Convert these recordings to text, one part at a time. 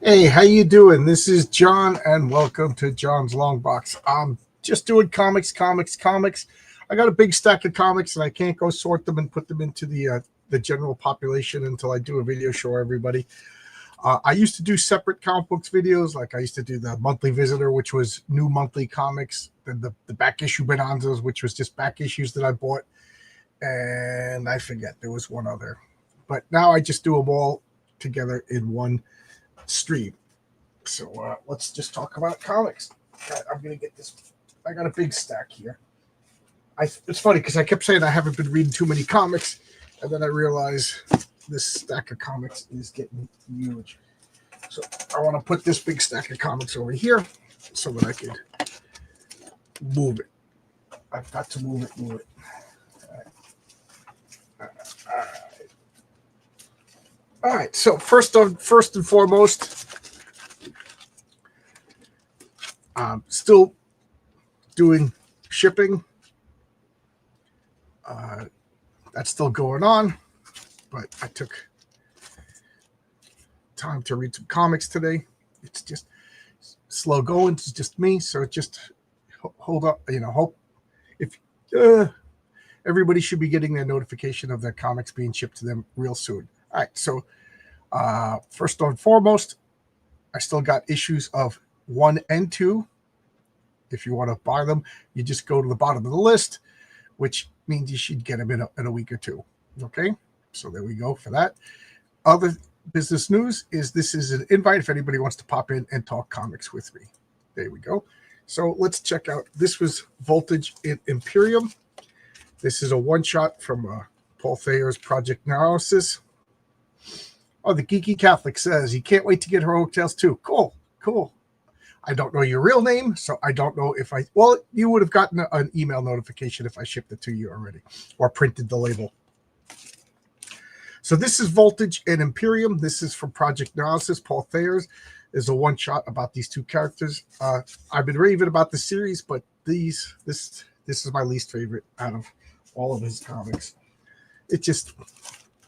Hey, how you doing? This is John, and welcome to John's Long Box. I'm just doing comics. I got a big stack of comics, and I can't go sort them and put them into the general population until I do a video show everybody. I used to do separate comic books videos, like I used to do the Monthly Visitor, which was new monthly comics, then the back issue bonanzas, which was just back issues that I bought, and I forget there was one other, but now I just do them all together in one stream. So let's just talk about comics. I'm gonna get this. I got a big stack here. It's funny because I kept saying I haven't been reading too many comics, and then I realized this stack of comics is getting huge. So I want to put this big stack of comics over here so that I can move it. I've got to move it. All right. So first and foremost, still doing shipping. That's still going on, but I took time to read some comics today. It's just slow going. It's just me, so just hold up. Hope if everybody should be getting their notification of their comics being shipped to them real soon. All right, so first and foremost, I still got issues of 1 and 2. If you want to buy them, you just go to the bottom of the list, which means you should get them in a week or two. Okay, so there we go for that. Other business news is this is an invite if anybody wants to pop in and talk comics with me. There we go. So let's check out. This was Voltage in Imperium. This is a one-shot from Paul Thayer's Project Neurosis. Oh, the Geeky Catholic says he can't wait to get Heroic Tales too. Cool. I don't know your real name, so I don't know if you would have gotten an email notification if I shipped it to you already or printed the label. So this is Voltage and Imperium. This is from Project Neurosis. Paul Thayer's is a one-shot about these two characters. I've been raving about the series, but this is my least favorite out of all of his comics. It just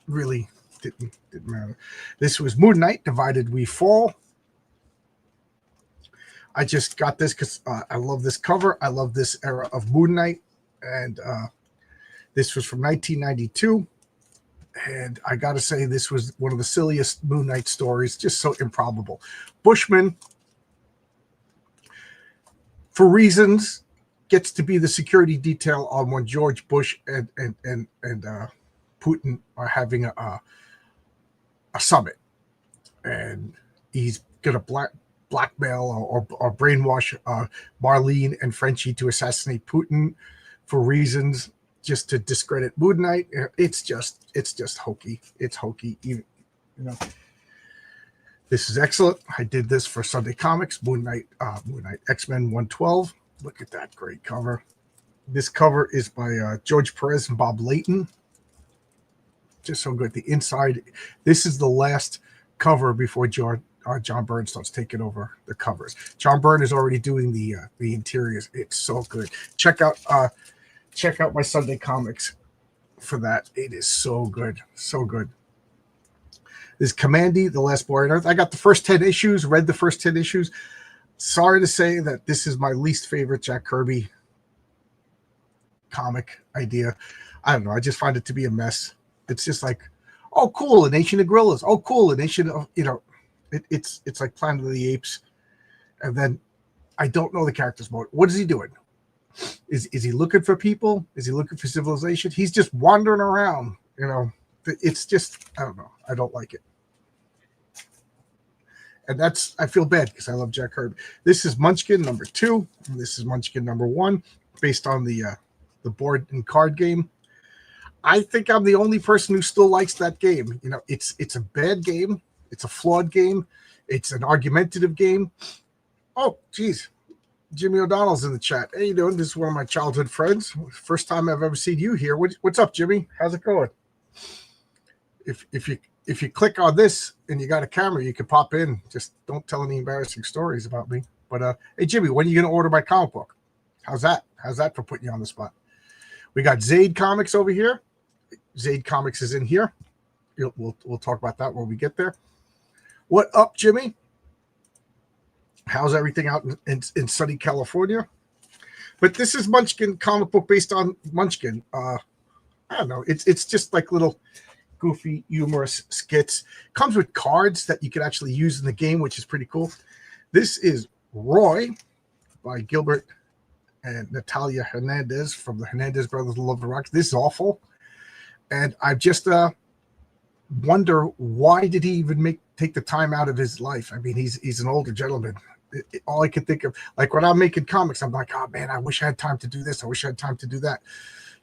really didn't matter. This was Moon Knight, Divided We Fall. I just got this because I love this cover. I love this era of Moon Knight. And this was from 1992. And I got to say, this was one of the silliest Moon Knight stories, just so improbable. Bushman, for reasons, gets to be the security detail on when George Bush and Putin are having a summit. And he's going to blackmail or brainwash Marlene and Frenchie to assassinate Putin for reasons just to discredit Moon Knight. It's just hokey. It's hokey. This is excellent. I did this for Sunday Comics. Moon Knight X-Men 112. Look at that great cover. This cover is by George Perez and Bob Layton. Just so good. The inside. This is the last cover before John Byrne starts taking over the covers. John Byrne is already doing the interiors. It's so good. Check out my Sunday Comics for that. It is so good. This is Kamandi, The Last Boy on Earth. I got the first 10 issues, read the first 10 issues. Sorry to say that this is my least favorite Jack Kirby comic idea. I don't know. I just find it to be a mess. It's just like, oh, cool, a nation of gorillas. Oh, cool, a nation of, it's like Planet of the Apes. And then I don't know the characters more. What is he doing? Is he looking for people? Is he looking for civilization? He's just wandering around. It's just, I don't know. I don't like it. And I feel bad because I love Jack Kirby. This is Munchkin number 2. And this is Munchkin number 1, based on the board and card game. I think I'm the only person who still likes that game. It's a bad game. It's a flawed game. It's an argumentative game. Oh, geez. Jimmy O'Donnell's in the chat. How you doing? This is one of my childhood friends. First time I've ever seen you here. What's up, Jimmy? How's it going? If you click on this and you got a camera, you can pop in. Just don't tell any embarrassing stories about me. But hey, Jimmy, when are you going to order my comic book? How's that? How's that for putting you on the spot? We got Zaid Comics over here. Zaid Comics is in here. We'll talk about that when we get there. What up, Jimmy? How's everything out in sunny California? But this is Munchkin, comic book based on Munchkin. I don't know. It's just like little goofy, humorous skits. Comes with cards that you can actually use in the game, which is pretty cool. This is Roy by Gilbert and Natalia Hernandez from the Hernandez Brothers Love the Rocks. This is awful. And I just wonder, why did he even take the time out of his life? I mean, he's an older gentleman. All I can think of, like when I'm making comics, I'm like, oh man, I wish I had time to do this. I wish I had time to do that.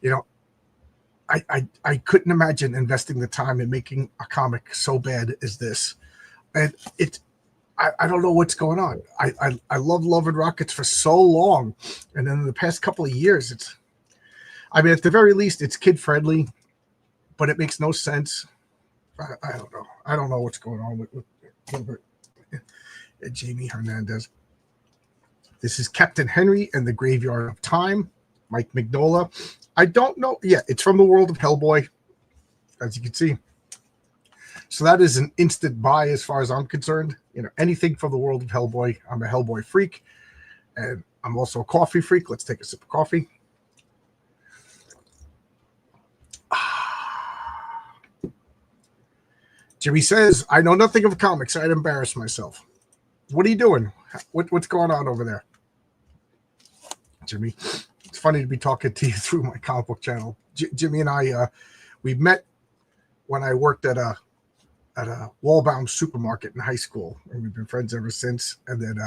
You know, I couldn't imagine investing the time in making a comic so bad as this. And I don't know what's going on. I love Love and Rockets for so long. And then in the past couple of years, I mean, at the very least, it's kid friendly, but it makes no sense. I don't know. I don't know what's going on with Gilbert and Jamie Hernandez. This is Captain Henry and the Graveyard of Time, Mike Mignola. I don't know. Yeah, it's from the world of Hellboy, as you can see. So that is an instant buy as far as I'm concerned. You know, anything from the world of Hellboy. I'm a Hellboy freak, and I'm also a coffee freak. Let's take a sip of coffee. Jimmy says, I know nothing of comics. I'd embarrass myself. What are you doing? What's going on over there, Jimmy? It's funny to be talking to you through my comic book channel. Jimmy and I, we met when I worked at a Wallbound supermarket in high school, and we've been friends ever since. And then,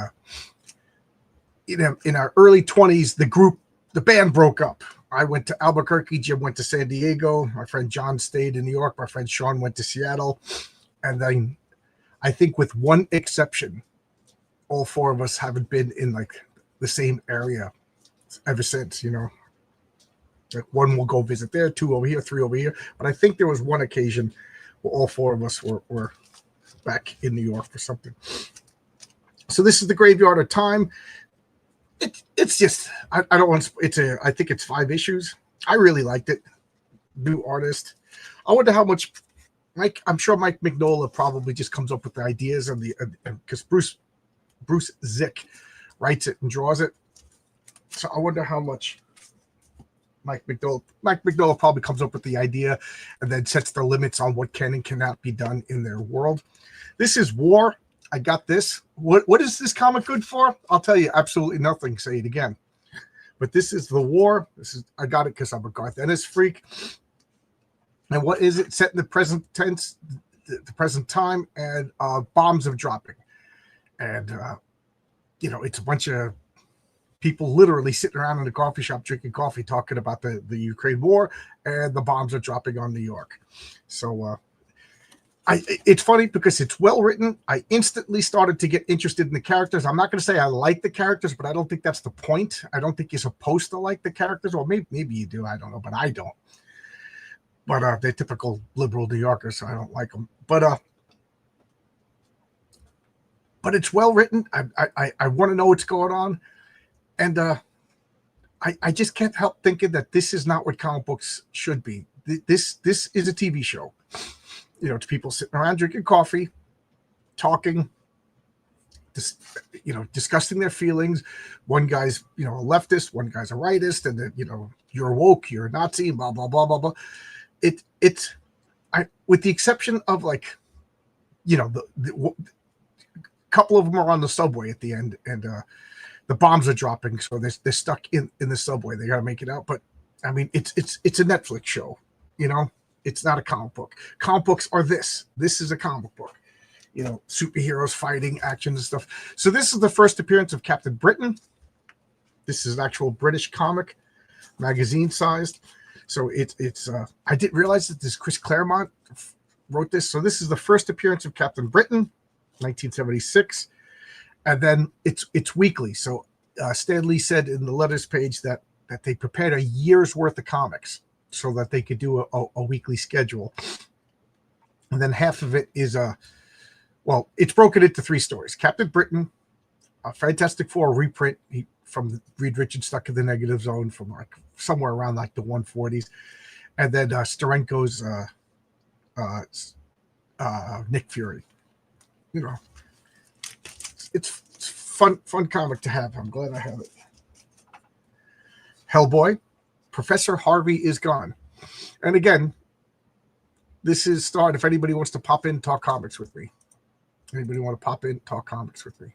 in our early 20s, the band broke up. I went to Albuquerque. Jim went to San Diego. My friend John stayed in New York. My friend Sean went to Seattle. And then, I think with one exception, all four of us haven't been in like the same area ever since, you know. Like one will go visit there, two over here, three over here. But I think there was one occasion where all four of us were back in New York for something. So this is the Graveyard of Time. It's just, I don't want to, I think it's 5 issues. I really liked it. New artist. I wonder how much I'm sure Mike Mignola probably just comes up with the ideas and because Bruce Zick writes it and draws it. So I wonder how much Mike Mignola probably comes up with the idea and then sets the limits on what can and cannot be done in their world. This is War. I got this. What is this comic good for? I'll tell you absolutely nothing. Say it again. But this is the War. I got it because I'm a Garth Ennis freak. And what is it? Set in the present tense, the present time, and bombs are dropping. And, you know, it's a bunch of people literally sitting around in a coffee shop drinking coffee, talking about the Ukraine war, and the bombs are dropping on New York. So it's funny because it's well written. I instantly started to get interested in the characters. I'm not going to say I like the characters, but I don't think that's the point. I don't think you're supposed to like the characters, or maybe you do. I don't know, but I don't. But they're typical liberal New Yorkers, so I don't like them. But it's well written. I want to know what's going on, and I just can't help thinking that this is not what comic books should be. This is a TV show. You know, it's people sitting around drinking coffee, talking, discussing their feelings. One guy's, a leftist, one guy's a rightist, and then, you're woke, you're a Nazi, blah, blah, blah, blah, blah. With the exception of a couple of them are on the subway at the end, and the bombs are dropping, so they're stuck in the subway. They got to make it out. But I mean, it's a Netflix show, It's not a comic book. Comic books are this. This is a comic book. Superheroes fighting, action and stuff. So this is the first appearance of Captain Britain. This is an actual British comic, magazine sized. So it's I didn't realize that this Chris Claremont wrote this. So this is the first appearance of Captain Britain, 1976. And then it's weekly. So Stan Lee said in the letters page that they prepared a year's worth of comics so that they could do a weekly schedule. And then half of it is it's broken into 3 stories. Captain Britain, a Fantastic Four reprint from Reed Richards Stuck in the Negative Zone from somewhere around the 140s. And then Steranko's Nick Fury. It's fun comic to have. I'm glad I have it. Hellboy, Professor Harvey is gone. And again, this is start. If anybody wants to pop in, talk comics with me. Anybody want to pop in, talk comics with me?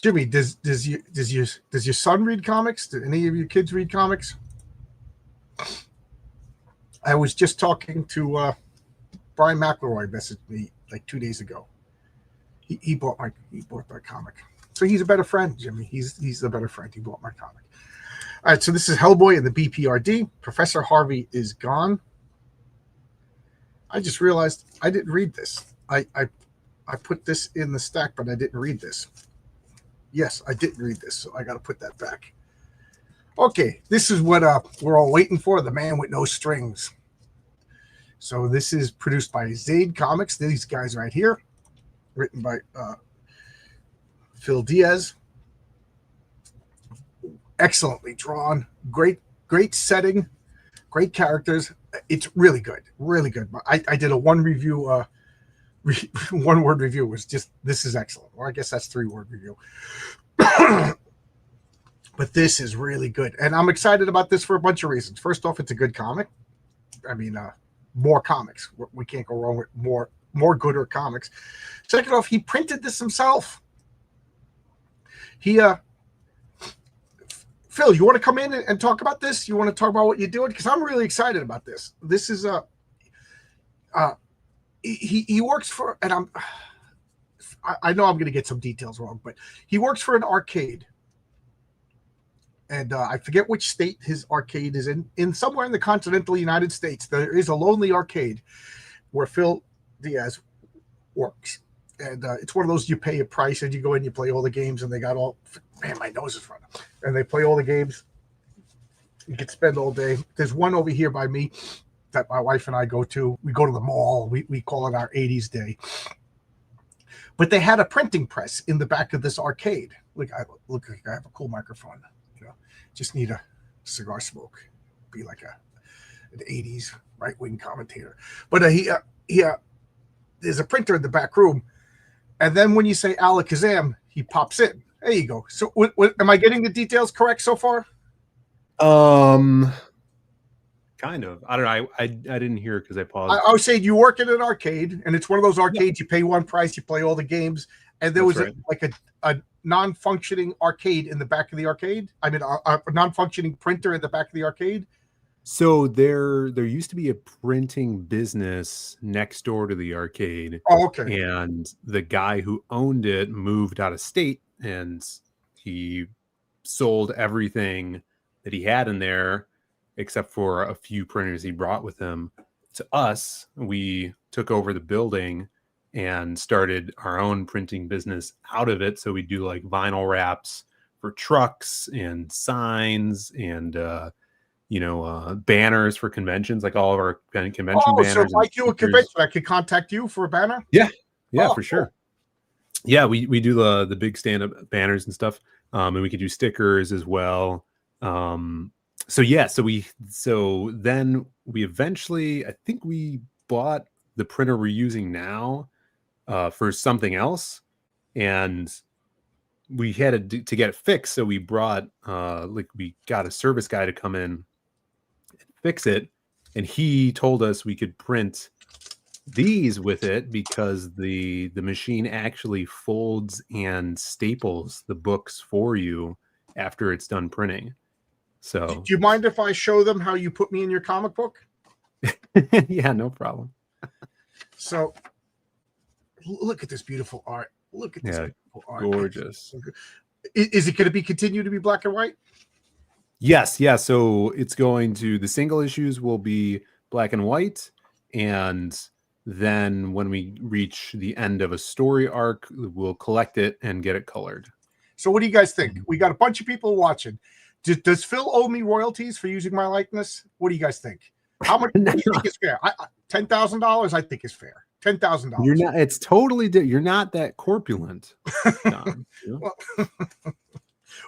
Jimmy, does your son read comics? Do any of your kids read comics? I was just talking to Brian McElroy. Messaged me like 2 days ago. He bought my comic, so he's a better friend, Jimmy. He's a better friend. He bought my comic. All right, so this is Hellboy and the BPRD. Professor Harvey is gone. I just realized I didn't read this. I put this in the stack, but I didn't read this. Yes, I didn't read this, so I got to put that back. Okay, this is what we're all waiting for, The Man with No Strings. So this is produced by Zade Comics, these guys right here, written by Phil Diaz. Excellently drawn, great setting, great characters. It's really good, really good. I did a one word review was just, this is excellent. Or I guess that's 3-word review. But this is really good. And I'm excited about this for a bunch of reasons. First off, it's a good comic. I mean, more comics. We can't go wrong with more gooder comics. Second off, he printed this himself. Phil, you want to come in and talk about this? You want to talk about what you're doing? Because I'm really excited about this. This is he works for, and I know I'm going to get some details wrong, but he works for an arcade. And I forget which state his arcade is in somewhere in the continental United States. There is a lonely arcade where Phil Diaz works. And it's one of those, you pay a price and you go in, you play all the games, and they got all, man, my nose is running. And they play all the games. You can spend all day. There's one over here by me that my wife and I go to. We go to the mall. We call it our 80s day. But they had a printing press in the back of this arcade. Look like I have a cool microphone. Just need a cigar smoke. Be like an 80s right-wing commentator. But there's a printer in the back room. And then when you say Alakazam, he pops in. There you go. So am I getting the details correct so far? Kind of. I don't know. I didn't hear it because I paused. I was saying you work in an arcade, and it's one of those arcades, you pay one price, you play all the games, and there was a non-functioning arcade in the back of the arcade. I mean, a non-functioning printer in the back of the arcade. So there used to be a printing business next door to the arcade. Oh, okay. And the guy who owned it moved out of state, and he sold everything that he had in there, except for a few printers he brought with him to us. We took over the building and started our own printing business out of it. So we do like vinyl wraps for trucks and signs and, banners for conventions, like all of our convention banners. So if I do a convention, I could contact you for a banner? Yeah, for sure. Yeah, we do the big stand-up banners and stuff. And we could do stickers as well. So then we eventually, I think we bought the printer we're using now for something else, and we had to get it fixed. So we brought we got a service guy to come in and fix it, and he told us we could print these with it because the machine actually folds and staples the books for you after it's done printing. So do you mind if I show them how you put me in your comic book? Yeah, no problem. So look at this beautiful art. Look at this beautiful art. Gorgeous. Is it going to continue to be black and white? Yes. Yeah. So it's the single issues will be black and white. And then when we reach the end of a story arc, we'll collect it and get it colored. So what do you guys think? We got a bunch of people watching. Does Phil owe me royalties for using my likeness? What do you guys think? How much do you think is fair? $10,000 I think is fair. $10,000. You're not. It's totally different. You're not that corpulent.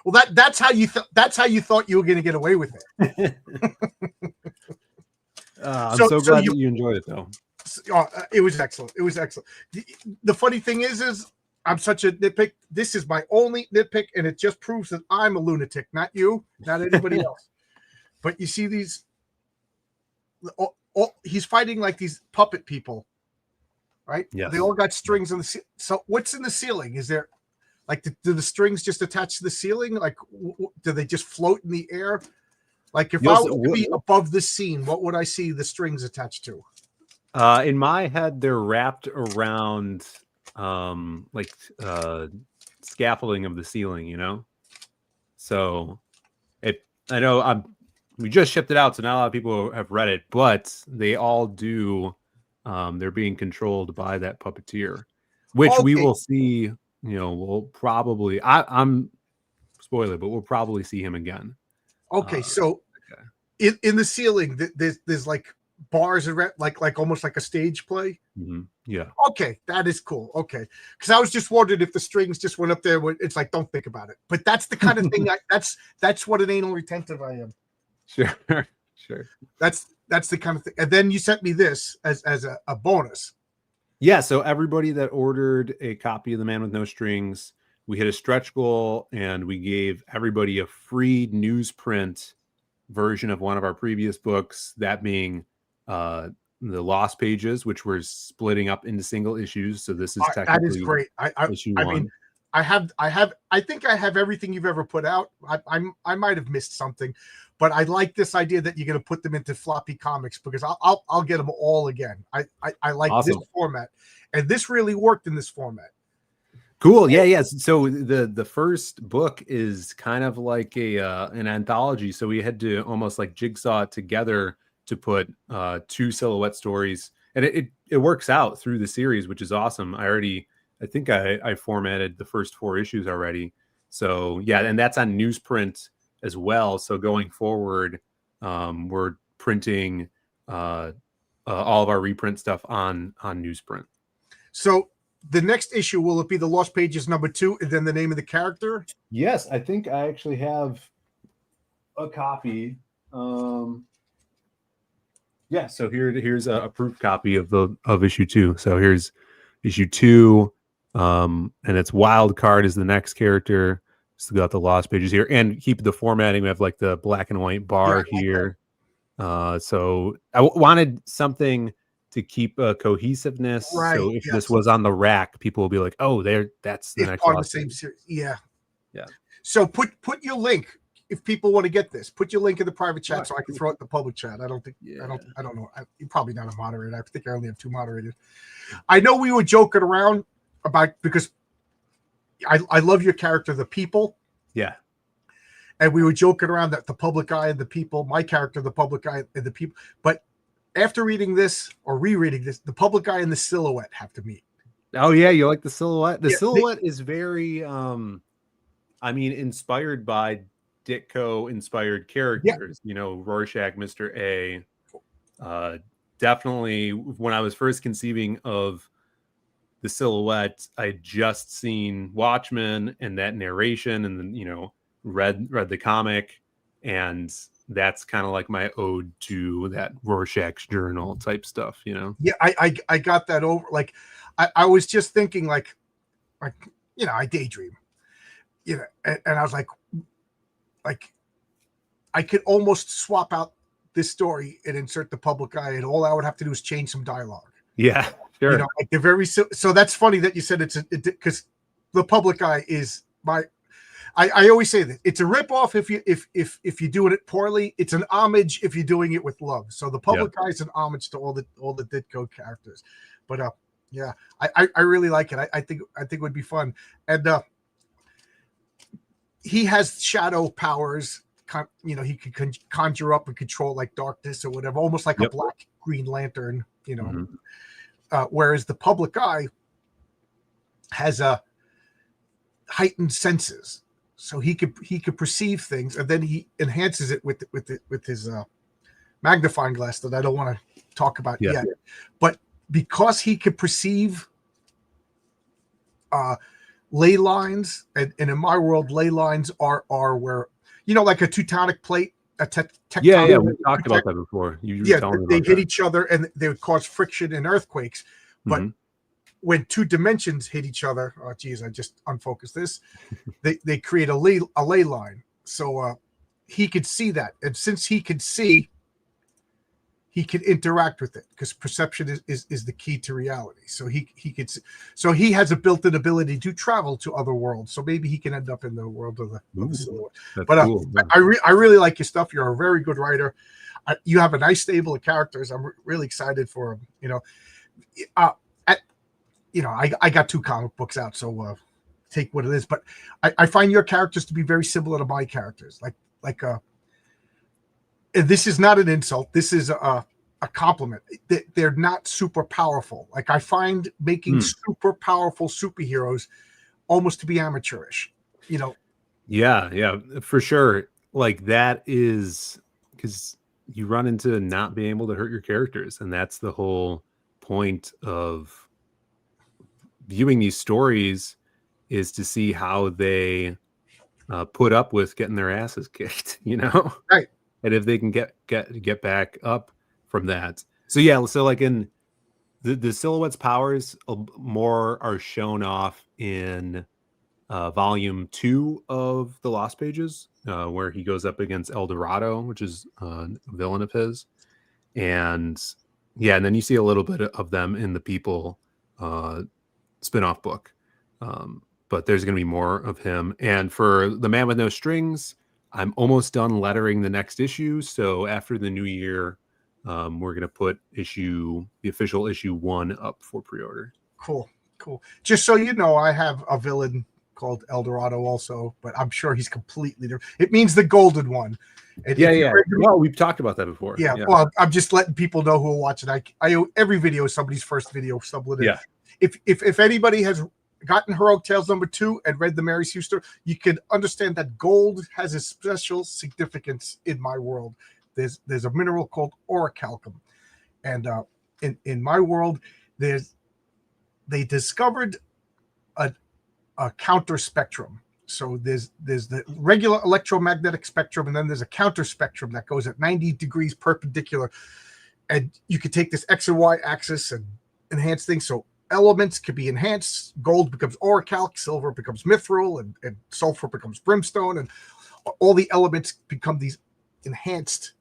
Well, that's how you thought you were going to get away with it. I'm so glad that you enjoyed it, though. It was excellent. It was excellent. The funny thing is I'm such a nitpick. This is my only nitpick, and it just proves that I'm a lunatic, not you, not anybody else. But you see these, he's fighting like these puppet people, right? Yes. They all got strings on the so what's in the ceiling? Is there like do the strings just attach to the ceiling? Like do they just float in the air? Like if I was to be above the scene, what would I see the strings attached to? In my head, they're wrapped around like scaffolding of the ceiling, you know. So I know we just shipped it out, so not a lot of people have read it, but they all do. They're being controlled by that puppeteer, which we will see. You know, we'll probably. I'm spoiler, but we'll probably see him again. Okay, so in the ceiling, there's like bars around, like almost like a stage play. Mm-hmm. Yeah. Okay, that is cool. Okay, because I was just wondering if the strings just went up there. It's like, don't think about it. But that's the kind of thing. That's what an anal retentive I am. Sure, sure. That's the kind of thing. And then you sent me this as a bonus. Yeah. So everybody that ordered a copy of The Man with No Strings, we hit a stretch goal, and we gave everybody a free newsprint version of one of our previous books. That being the Lost Pages, which we're splitting up into single issues. So this is technically that is great. issue I one. mean, I think I have everything you've ever put out. I might have missed something, but I like this idea that you're going to put them into floppy comics because I'll get them all again. I like Awesome. this format, and this really worked in this format. Cool. Yeah, yeah. So the first book is kind of like an anthology. So we had to almost like jigsaw it together to put 2 silhouette stories, and it works out through the series, which is awesome. I think I formatted the first 4 issues already. So yeah, and that's on newsprint as well. So going forward, we're printing all of our reprint stuff on newsprint. So the next issue, will it be the Lost Pages #2 and then the name of the character? Yes, I think I actually have a copy. Yeah, so here's a proof copy of issue 2. So here's issue 2, and it's Wild Card is the next character. Still got the Lost Pages here, and keep the formatting. We have like the black and white bar here. So I wanted something to keep a cohesiveness. Right. So if this was on the rack, people will be like, "Oh, that's the next part one." of the same series." Yeah. Yeah. So put your link if people want to get this. Put your link in the private chat so I can throw it in the public chat. I don't know. You're probably not a moderator. I think I only have 2 moderators. I know we were joking around about because I love your character, the People. Yeah. And we were joking around that the Public Eye and the People, my character, the Public Eye and the People. But after reading this or rereading this, the Public Eye and the Silhouette have to meet. Oh yeah, you like the Silhouette? The Silhouette is very inspired by Ditko inspired characters. You know, Rorschach, Mr. A. Definitely when I was first conceiving of the Silhouette, I just seen Watchmen and that narration, and then read the comic, and that's kind of like my ode to that Rorschach's journal type stuff. Yeah, I got that over. Like I was just thinking like I daydream, and I was like I could almost swap out this story and insert the Public Eye, and all I would have to do is change some dialogue. Yeah, sure. Like they're very so that's funny that you said it's because the Public Eye is my. I always say that it's a ripoff if you're doing it poorly. It's an homage if you're doing it with love. So the Public Eye is an homage to all the Ditko characters. But yeah, I really like it. I think it would be fun. And he has shadow powers. He can conjure up and control like darkness or whatever, almost like a black Green Lantern. Whereas the Public Eye has a heightened senses, so he could perceive things, and then he enhances it with his magnifying glass that I don't want to talk about yet. But because he could perceive ley lines, and in my world, ley lines are where like a tectonic plate. Yeah, we talked about that before. They hit each other and they would cause friction and earthquakes. But when two dimensions hit each other, oh geez, I just unfocused this. They create a ley line, so he could see that, and since he could see, he can interact with it because perception is the key to reality. So he could, so he has a built-in ability to travel to other worlds. So maybe he can end up in the world of the silhouette. But cool. I really like your stuff. You're a very good writer. You have a nice stable of characters. I'm really excited for them. I got 2 comic books out, so take what it is. But I find your characters to be very similar to my characters. And this is not an insult. This is a compliment. They're not super powerful. Like, I find making super powerful superheroes almost to be amateurish. Yeah, for sure. Like, that is because you run into not being able to hurt your characters, and that's the whole point of viewing these stories, is to see how they put up with getting their asses kicked. Right. And if they can get back up from that. So yeah, so like in the Silhouette's powers more are shown off in volume 2 of the Lost Pages, where he goes up against El Dorado, which is a villain of his. And yeah, and then you see a little bit of them in the People spin-off book. But there's going to be more of him. And for The Man with No Strings, I'm almost done lettering the next issue. So after the new year, we're going to put the official issue 1 up for pre-order. Cool. Just so you know, I have a villain called El Dorado also, but I'm sure he's completely different. It means the golden one. And yeah. Well, we've talked about that before. Yeah. Well, I'm just letting people know who will watch it. I every video is somebody's first video. Yeah. If anybody has gotten Heroic Tales #2 and read the Mary Sue story, you can understand that gold has a special significance in my world. There's a mineral called orichalcum, and in my world, they discovered a counter spectrum. So there's the regular electromagnetic spectrum, and then there's a counter spectrum that goes at 90 degrees perpendicular, and you can take this X and Y axis and enhance things. So elements can be enhanced. Gold becomes orichalc, silver becomes mithril, and sulfur becomes brimstone, and all the elements become these enhanced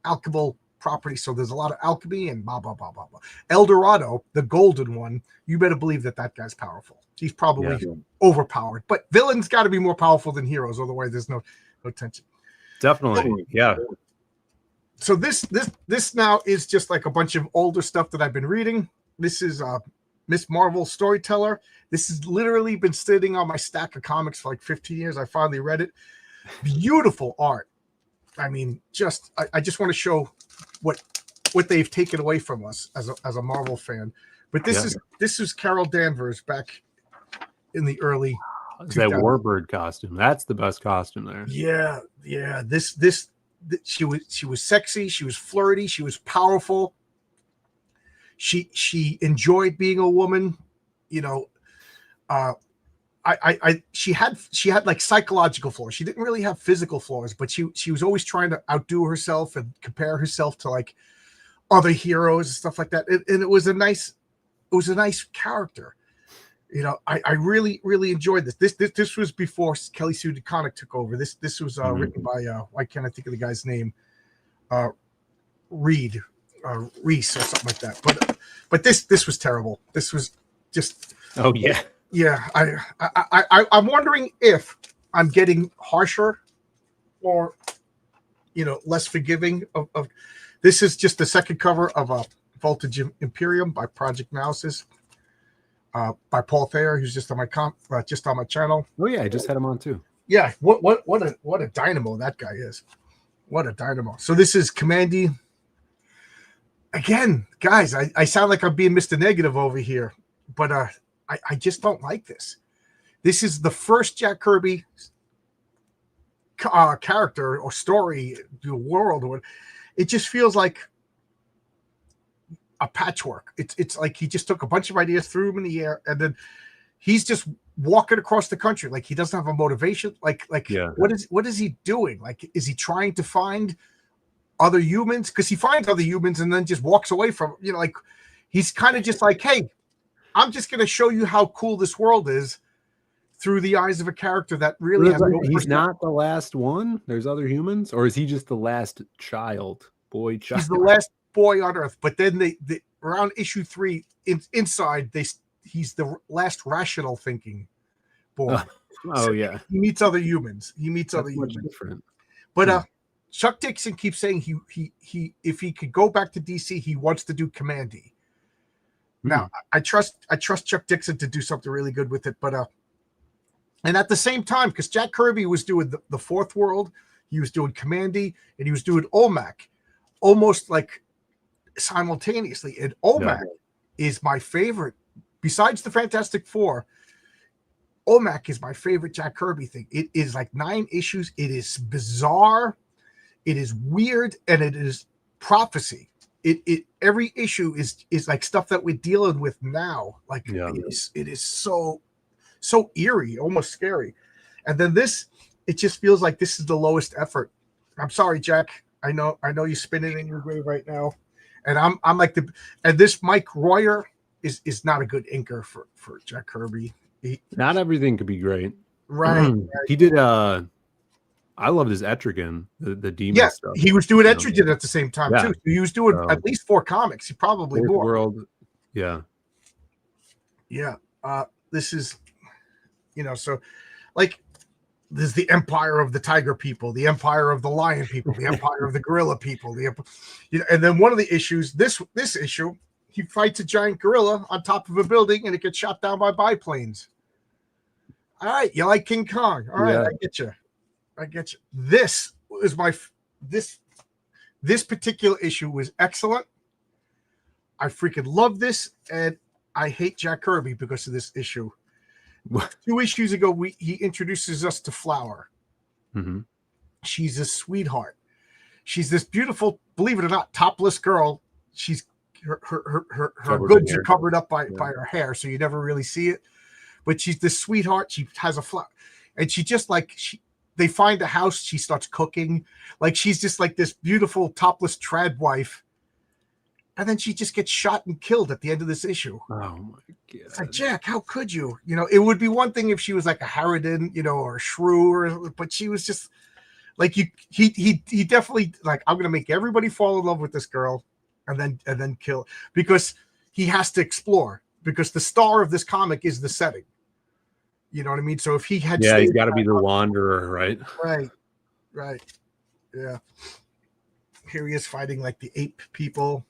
alchemical properties. So there's a lot of alchemy and blah blah blah blah blah. El Dorado, the golden one, you better believe that guy's powerful. He's probably overpowered, but villains got to be more powerful than heroes, otherwise there's no tension. Definitely, yeah. So this now is just like a bunch of older stuff that I've been reading. This is Miss Marvel Storyteller. This has literally been sitting on my stack of comics for like 15 years. I finally read it. Beautiful art. I mean, I just want to show what they've taken away from us as a Marvel fan. But this is Carol Danvers back in the early. That Warbird costume. That's the best costume there. Yeah. She was sexy. She was flirty. She was powerful. She enjoyed being a woman. She had like psychological flaws. She didn't really have physical flaws, but she was always trying to outdo herself and compare herself to like other heroes and stuff like that. And it was a nice character. I really, really enjoyed this. This was before Kelly Sue DeConnick took over. This was written by why can't I think of the guy's name? Reese or something like that. But this was terrible. This was just Yeah, I'm wondering if I'm getting harsher or less forgiving of this is just the second cover of Voltage Imperium by Project Mouses. By Paul Thayer, who's just on my channel. Oh yeah, I just had him on too. Yeah, what a dynamo that guy is. What a dynamo. So this is Commandy. Again, guys, I sound like I'm being Mr. Negative over here, but I just don't like this. This is the first Jack Kirby character or story, the world, or it just feels like a patchwork. It's like he just took a bunch of ideas, threw them in the air, and then he's just walking across the country like he doesn't have a motivation. What is he doing? Like, is he trying to find other humans? Because he finds other humans and then just walks away from like he's kind of just like, hey, I'm just going to show you how cool this world is through the eyes of a character that really has no He's perspective. not the last one. There's other humans, or is he just the last boy child? He's the last boy on Earth. But then they around issue 3 inside he's the last rational thinking boy. Oh, yeah. He meets other humans. That's much different. But Chuck Dixon keeps saying he if he could go back to DC, he wants to do Commandy. Now, I trust Chuck Dixon to do something really good with it, but and at the same time, because Jack Kirby was doing the Fourth World, he was doing Commandy, and he was doing Olmec, almost like simultaneously. And Olmec is my favorite, besides the Fantastic Four. Olmec is my favorite Jack Kirby thing. It is like 9 issues. It is bizarre, it is weird, and it is prophecy. It every issue is like stuff that we're dealing with now. Like it is so eerie, almost scary. And then this, it just feels like this is the lowest effort. I'm sorry, Jack. I know you're spinning in your grave right now. And I'm like and this Mike Royer is not a good inker for Jack Kirby. Not everything could be great. Right. He did I love this Etrigan, the demon stuff. He was doing Etrigan at the same time too. So he was doing at least 4 comics. He probably more. World. Yeah. This is, so like there's the empire of the tiger people, the empire of the lion people, the empire of the gorilla people, and then one of the issues, this issue, he fights a giant gorilla on top of a building and it gets shot down by biplanes. All right, you like King Kong? All right, I get you. This is this particular issue was excellent. I freaking love this, and I hate Jack Kirby because of this issue. 2 issues ago, he introduces us to Flower. Mm-hmm. She's a sweetheart. She's this beautiful, believe it or not, topless girl. She's her goods are covered up by her hair, so you never really see it. But she's this sweetheart. She has a flower, and she just like they find a house. She starts cooking. Like she's just like this beautiful topless trad wife. And then she just gets shot and killed at the end of this issue. Oh my god! It's like, Jack, how could you? It would be one thing if she was like a Harridan, or a shrew, but she was just like he definitely like, I'm gonna make everybody fall in love with this girl, and then kill, because he has to explore, because the star of this comic is the setting. You know what I mean? So if he had he's got to be the wanderer, right? Right. Yeah. Here he is fighting like the ape people.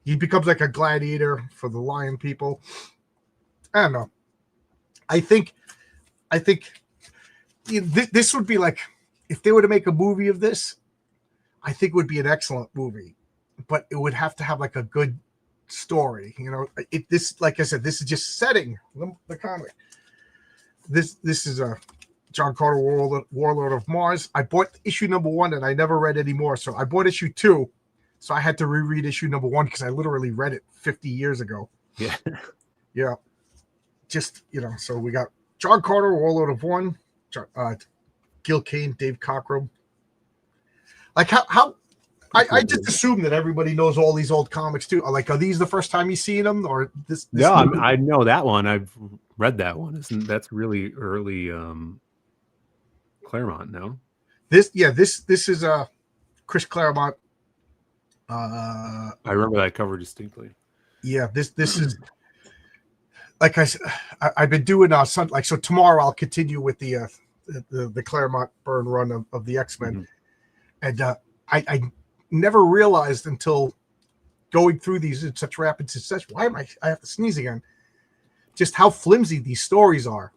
He becomes like a gladiator for the lion people. I don't know. I think this would be like, if they were to make a movie of this, I think it would be an excellent movie, but it would have to have like a good story. This, like I said, this is just setting the comic. This is a John Carter Warlord of Mars. I bought issue number 1 and I never read any more. So I bought issue 2. So I had to reread issue number 1 because I literally read it 50 years ago. Yeah. Yeah. Just, so we got John Carter, Warlord of One, Gil Kane, Dave Cockrum. Like how I just assume that everybody knows all these old comics too. Like, are these the first time you've seen them, or this? Yeah, I know that one. I've read that one. That's really early Claremont. No, this is Chris Claremont. I remember that cover distinctly. Yeah, this is like I said. I've been doing so tomorrow I'll continue with the Claremont Byrne run of the X-Men, and I never realized until going through these in such rapid succession. Why am I have to sneeze again? Just how flimsy these stories are.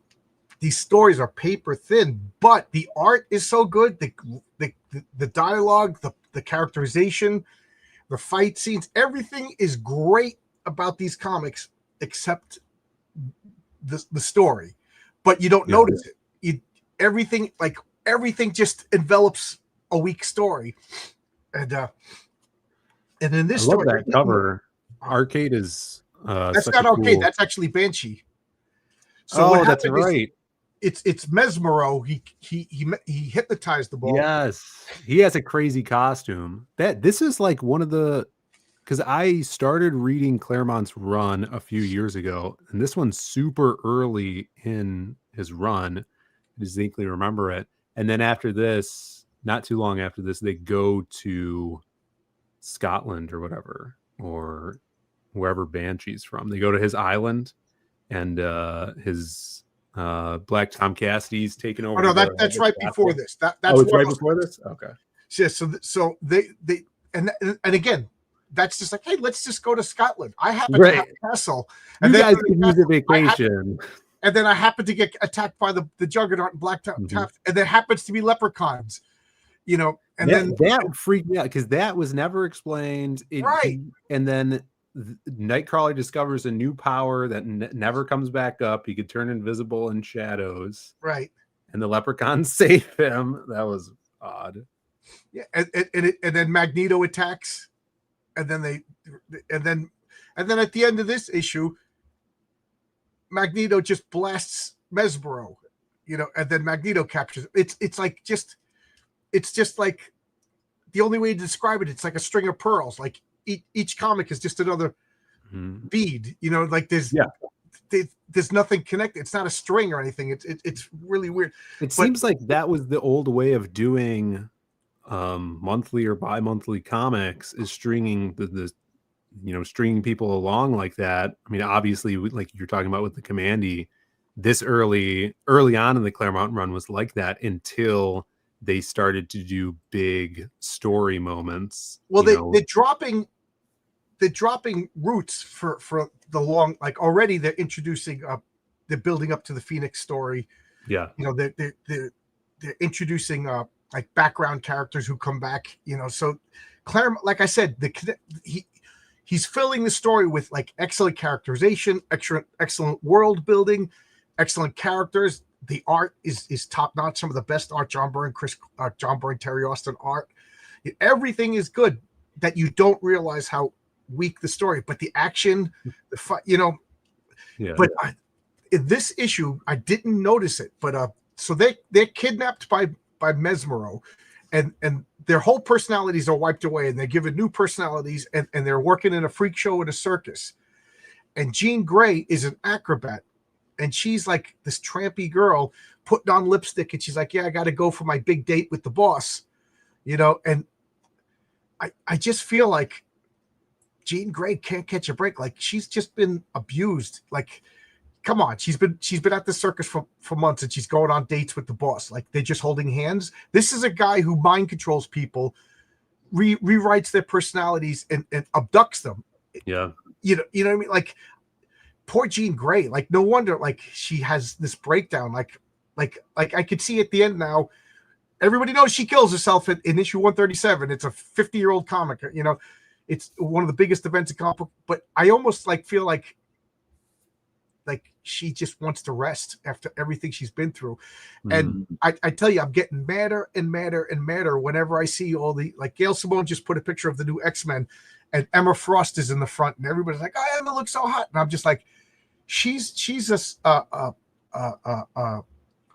These stories are paper thin, but the art is so good. The dialogue, the characterization, the fight scenes, everything is great about these comics except the story. But you don't notice it. Everything just envelops a weak story. And in this I love story, that cover. Arcade is that's not Arcade. Cool... That's actually Banshee. So that's right. It's Mesmero. He hypnotized the ball. Yes, he has a crazy costume. This is like one of the because I started reading Claremont's run a few years ago, and this one's super early in his run. I distinctly remember it. And then after this, not too long after this, they go to Scotland or whatever, or wherever Banshee's from. They go to his island, and his Black Tom Cassidy's taken over. Oh no, that's right before this. That's it's right before this. Okay. Yeah, so they and again, that's just like, hey, let's just go to Scotland. I happen to have a castle, and you then guys can use a vacation. And then I happen to get attacked by the Juggernaut and Black Top, and there happens to be leprechauns, you know. And then that freaked me out because that was never explained. Right. And then Nightcrawler discovers a new power that never comes back up. He could turn invisible in shadows. Right. And the leprechauns save him. That was odd. Yeah, and then Magneto attacks, and then at the end of this issue, Magneto just blasts Mesmero, you know, and then Magneto captures it. It's just like the only way to describe it. It's like a string of pearls. Like each comic is just another bead, you know. Like there's nothing connected. It's not a string or anything. It's really weird. It seems like that was the old way of doing monthly or bi-monthly comics, is stringing the stringing people along like that. I mean, obviously, like you're talking about with the Commandy, this early on in the Claremont run was like that until they started to do big story moments. Well, they're dropping roots for the long, like already they're introducing they're building up to the Phoenix story. Yeah, you know, they're introducing like background characters who come back, you know. So Claremont, like I said, he's filling the story with like excellent characterization, excellent world building, excellent characters. The art is top notch. Some of the best art, John Byrne, Terry Austin art. Everything is good. That you don't realize how weak the story, but the action, the fight, you know. Yeah. But in this issue, I didn't notice it. But so they're kidnapped by Mesmero, and their whole personalities are wiped away, and they're given new personalities, and they're working in a freak show at a circus. And Jean Grey is an acrobat, and she's like this trampy girl putting on lipstick, and she's like, yeah, I got to go for my big date with the boss, you know. And I just feel like Jean Grey can't catch a break. Like she's just been abused. Like, come on, she's been at the circus for months, and she's going on dates with the boss. Like they're just holding hands. This is a guy who mind controls people, rewrites their personalities, and abducts them. Yeah, you know what I mean. Like poor Jean Grey. Like no wonder like she has this breakdown. Like I could see at the end now. Everybody knows she kills herself in issue 137. It's a 50-year-old comic. You know, it's one of the biggest events in comic book. But I almost like feel like she just wants to rest after everything she's been through. And I tell you, I'm getting madder and madder and madder whenever I see all the, like Gail Simone just put a picture of the new X-Men, and Emma Frost is in the front, and everybody's like, oh, Emma looks so hot. And I'm just like, she's a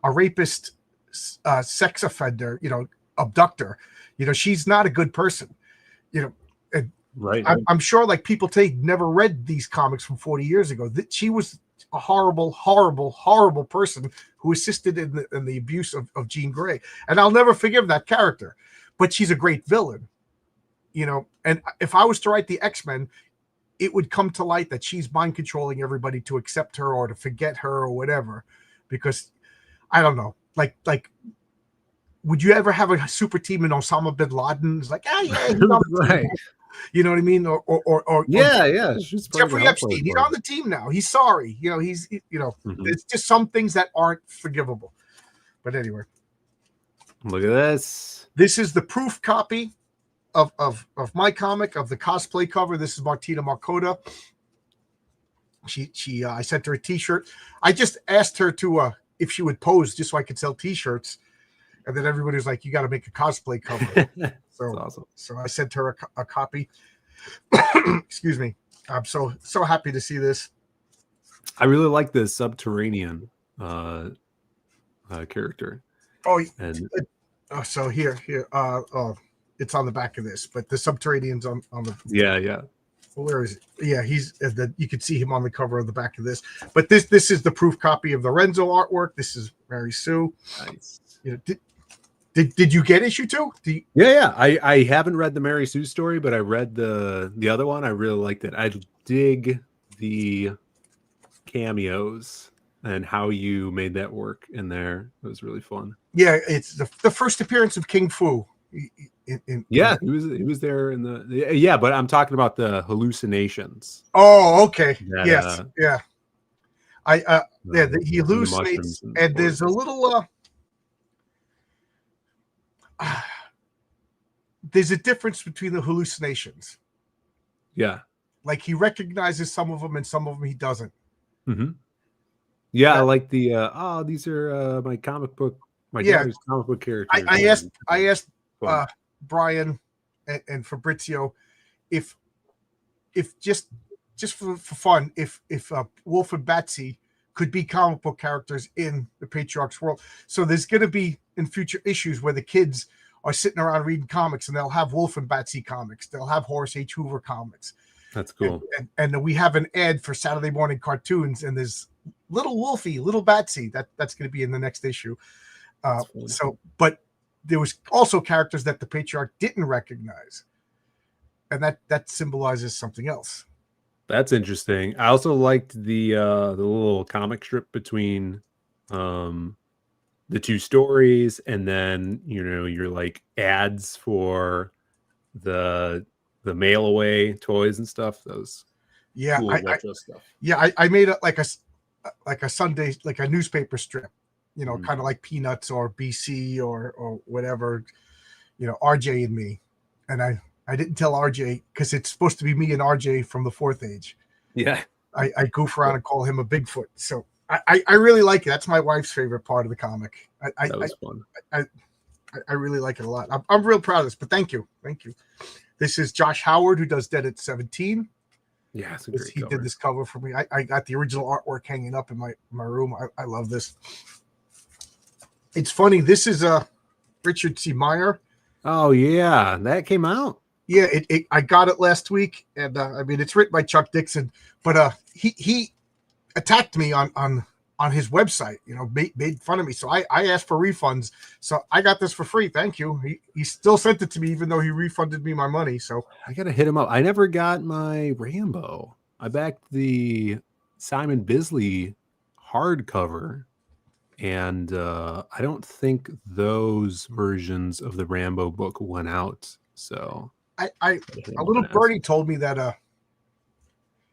rapist, sex offender, you know, abductor. You know, she's not a good person, you know. And right. I'm sure like people today never read these comics from 40 years ago. That she was a horrible, horrible, horrible person who assisted in the abuse of Jean Grey. And I'll never forgive that character, but she's a great villain, you know. And if I was to write the X-Men, it would come to light that she's mind controlling everybody to accept her or to forget her or whatever, because I don't know, like, would you ever have a super team in Osama bin Laden? It's like, yeah, right. You know what I mean? Or yeah. Jeffrey Epstein, he's on the team now. He's sorry. You know, it's just some things that aren't forgivable. But anyway, look at this. This is the proof copy of my comic, of the cosplay cover. This is Martina Markota. I sent her a t-shirt. I just asked her to if she would pose just so I could sell t-shirts. And then everybody was like, you got to make a cosplay cover. So awesome. So I sent her a copy. Excuse me. I'm so happy to see this. I really like the Subterranean character. Oh, so here. It's on the back of this, but the Subterranean's on the. Yeah. where is it? Yeah, he's you can see him on the cover of the back of this. But this is the proof copy of the Renzo artwork. This is Mary Sue. Nice. You know, did you get issue 2? Yeah. I haven't read the Mary Sue story, but I read the other one. I really liked it. I dig the cameos and how you made that work in there. It was really fun. Yeah, it's the first appearance of King Fu. Yeah, he was there in the but I'm talking about the hallucinations. Oh, okay. That, yes, yeah. He hallucinates, and there's a little there's a difference between the hallucinations. Yeah, like he recognizes some of them, and some of them he doesn't. Mm-hmm. Yeah, I like the these are my daughter's comic book characters. I asked Brian and Fabrizio if just for fun, if Wolf and Batsy could be comic book characters in the Patriarch's world. So there's going to be in future issues where the kids are sitting around reading comics, and they'll have Wolf and Batsy comics. They'll have Horace H. Hoover comics. That's cool. And we have an ad for Saturday morning cartoons, and there's little Wolfie, little Batsy. That's going to be in the next issue. But there was also characters that the Patriarch didn't recognize, and that symbolizes something else. That's interesting. I also liked the little comic strip between the two stories, and then your like ads for the mail away toys and stuff. Those cool retro stuff. Yeah, I made it like a Sunday, like a newspaper strip, kind of like Peanuts or BC or whatever, RJ and me. And I didn't tell RJ because it's supposed to be me and RJ from the Fourth Age. Yeah. I goof around and call him a Bigfoot. So I really like it. That's my wife's favorite part of the comic. That was fun. I really like it a lot. I'm real proud of this, but thank you. This is Josh Howard, who does Dead at 17. Yeah, it's a great he did this cover for me. I got the original artwork hanging up in my room. I love this. It's funny. This is Richard C. Meyer. Oh yeah, that came out. Yeah, I got it last week, and I mean it's written by Chuck Dixon, but he attacked me on his website. Made fun of me. So I asked for refunds. So I got this for free. Thank you. He still sent it to me, even though he refunded me my money. So I gotta hit him up. I never got my Rambo. I backed the Simon Bisley hardcover, and I don't think those versions of the Rambo book went out. So a little birdie told me that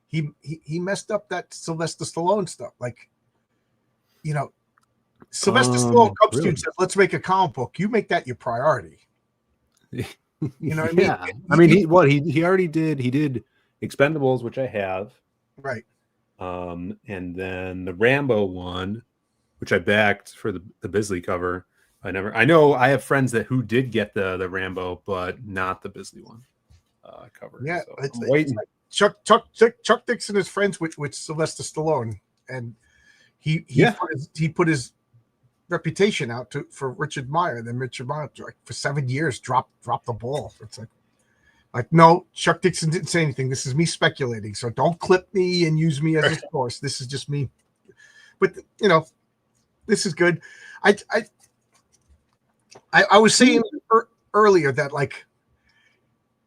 he messed up that Sylvester Stallone stuff. Like, Sylvester Stallone comes to you and says, "Let's make a comic book." You make that your priority. You know what I mean? He already did. He did Expendables, which I have. Right. And then the Rambo one, which I backed for the Bisley cover. I know I have friends who did get the Rambo, but not the Bisley one cover. Yeah, so it's waiting. like Chuck Dixon is friends with Sylvester Stallone, and he put his reputation out for Richard Meyer. Then Richard Meyer, like, for 7 years, dropped the ball. It's like no, Chuck Dixon didn't say anything. This is me speculating, so don't clip me and use me as a source. This is just me. But this is good. I was saying earlier that, like,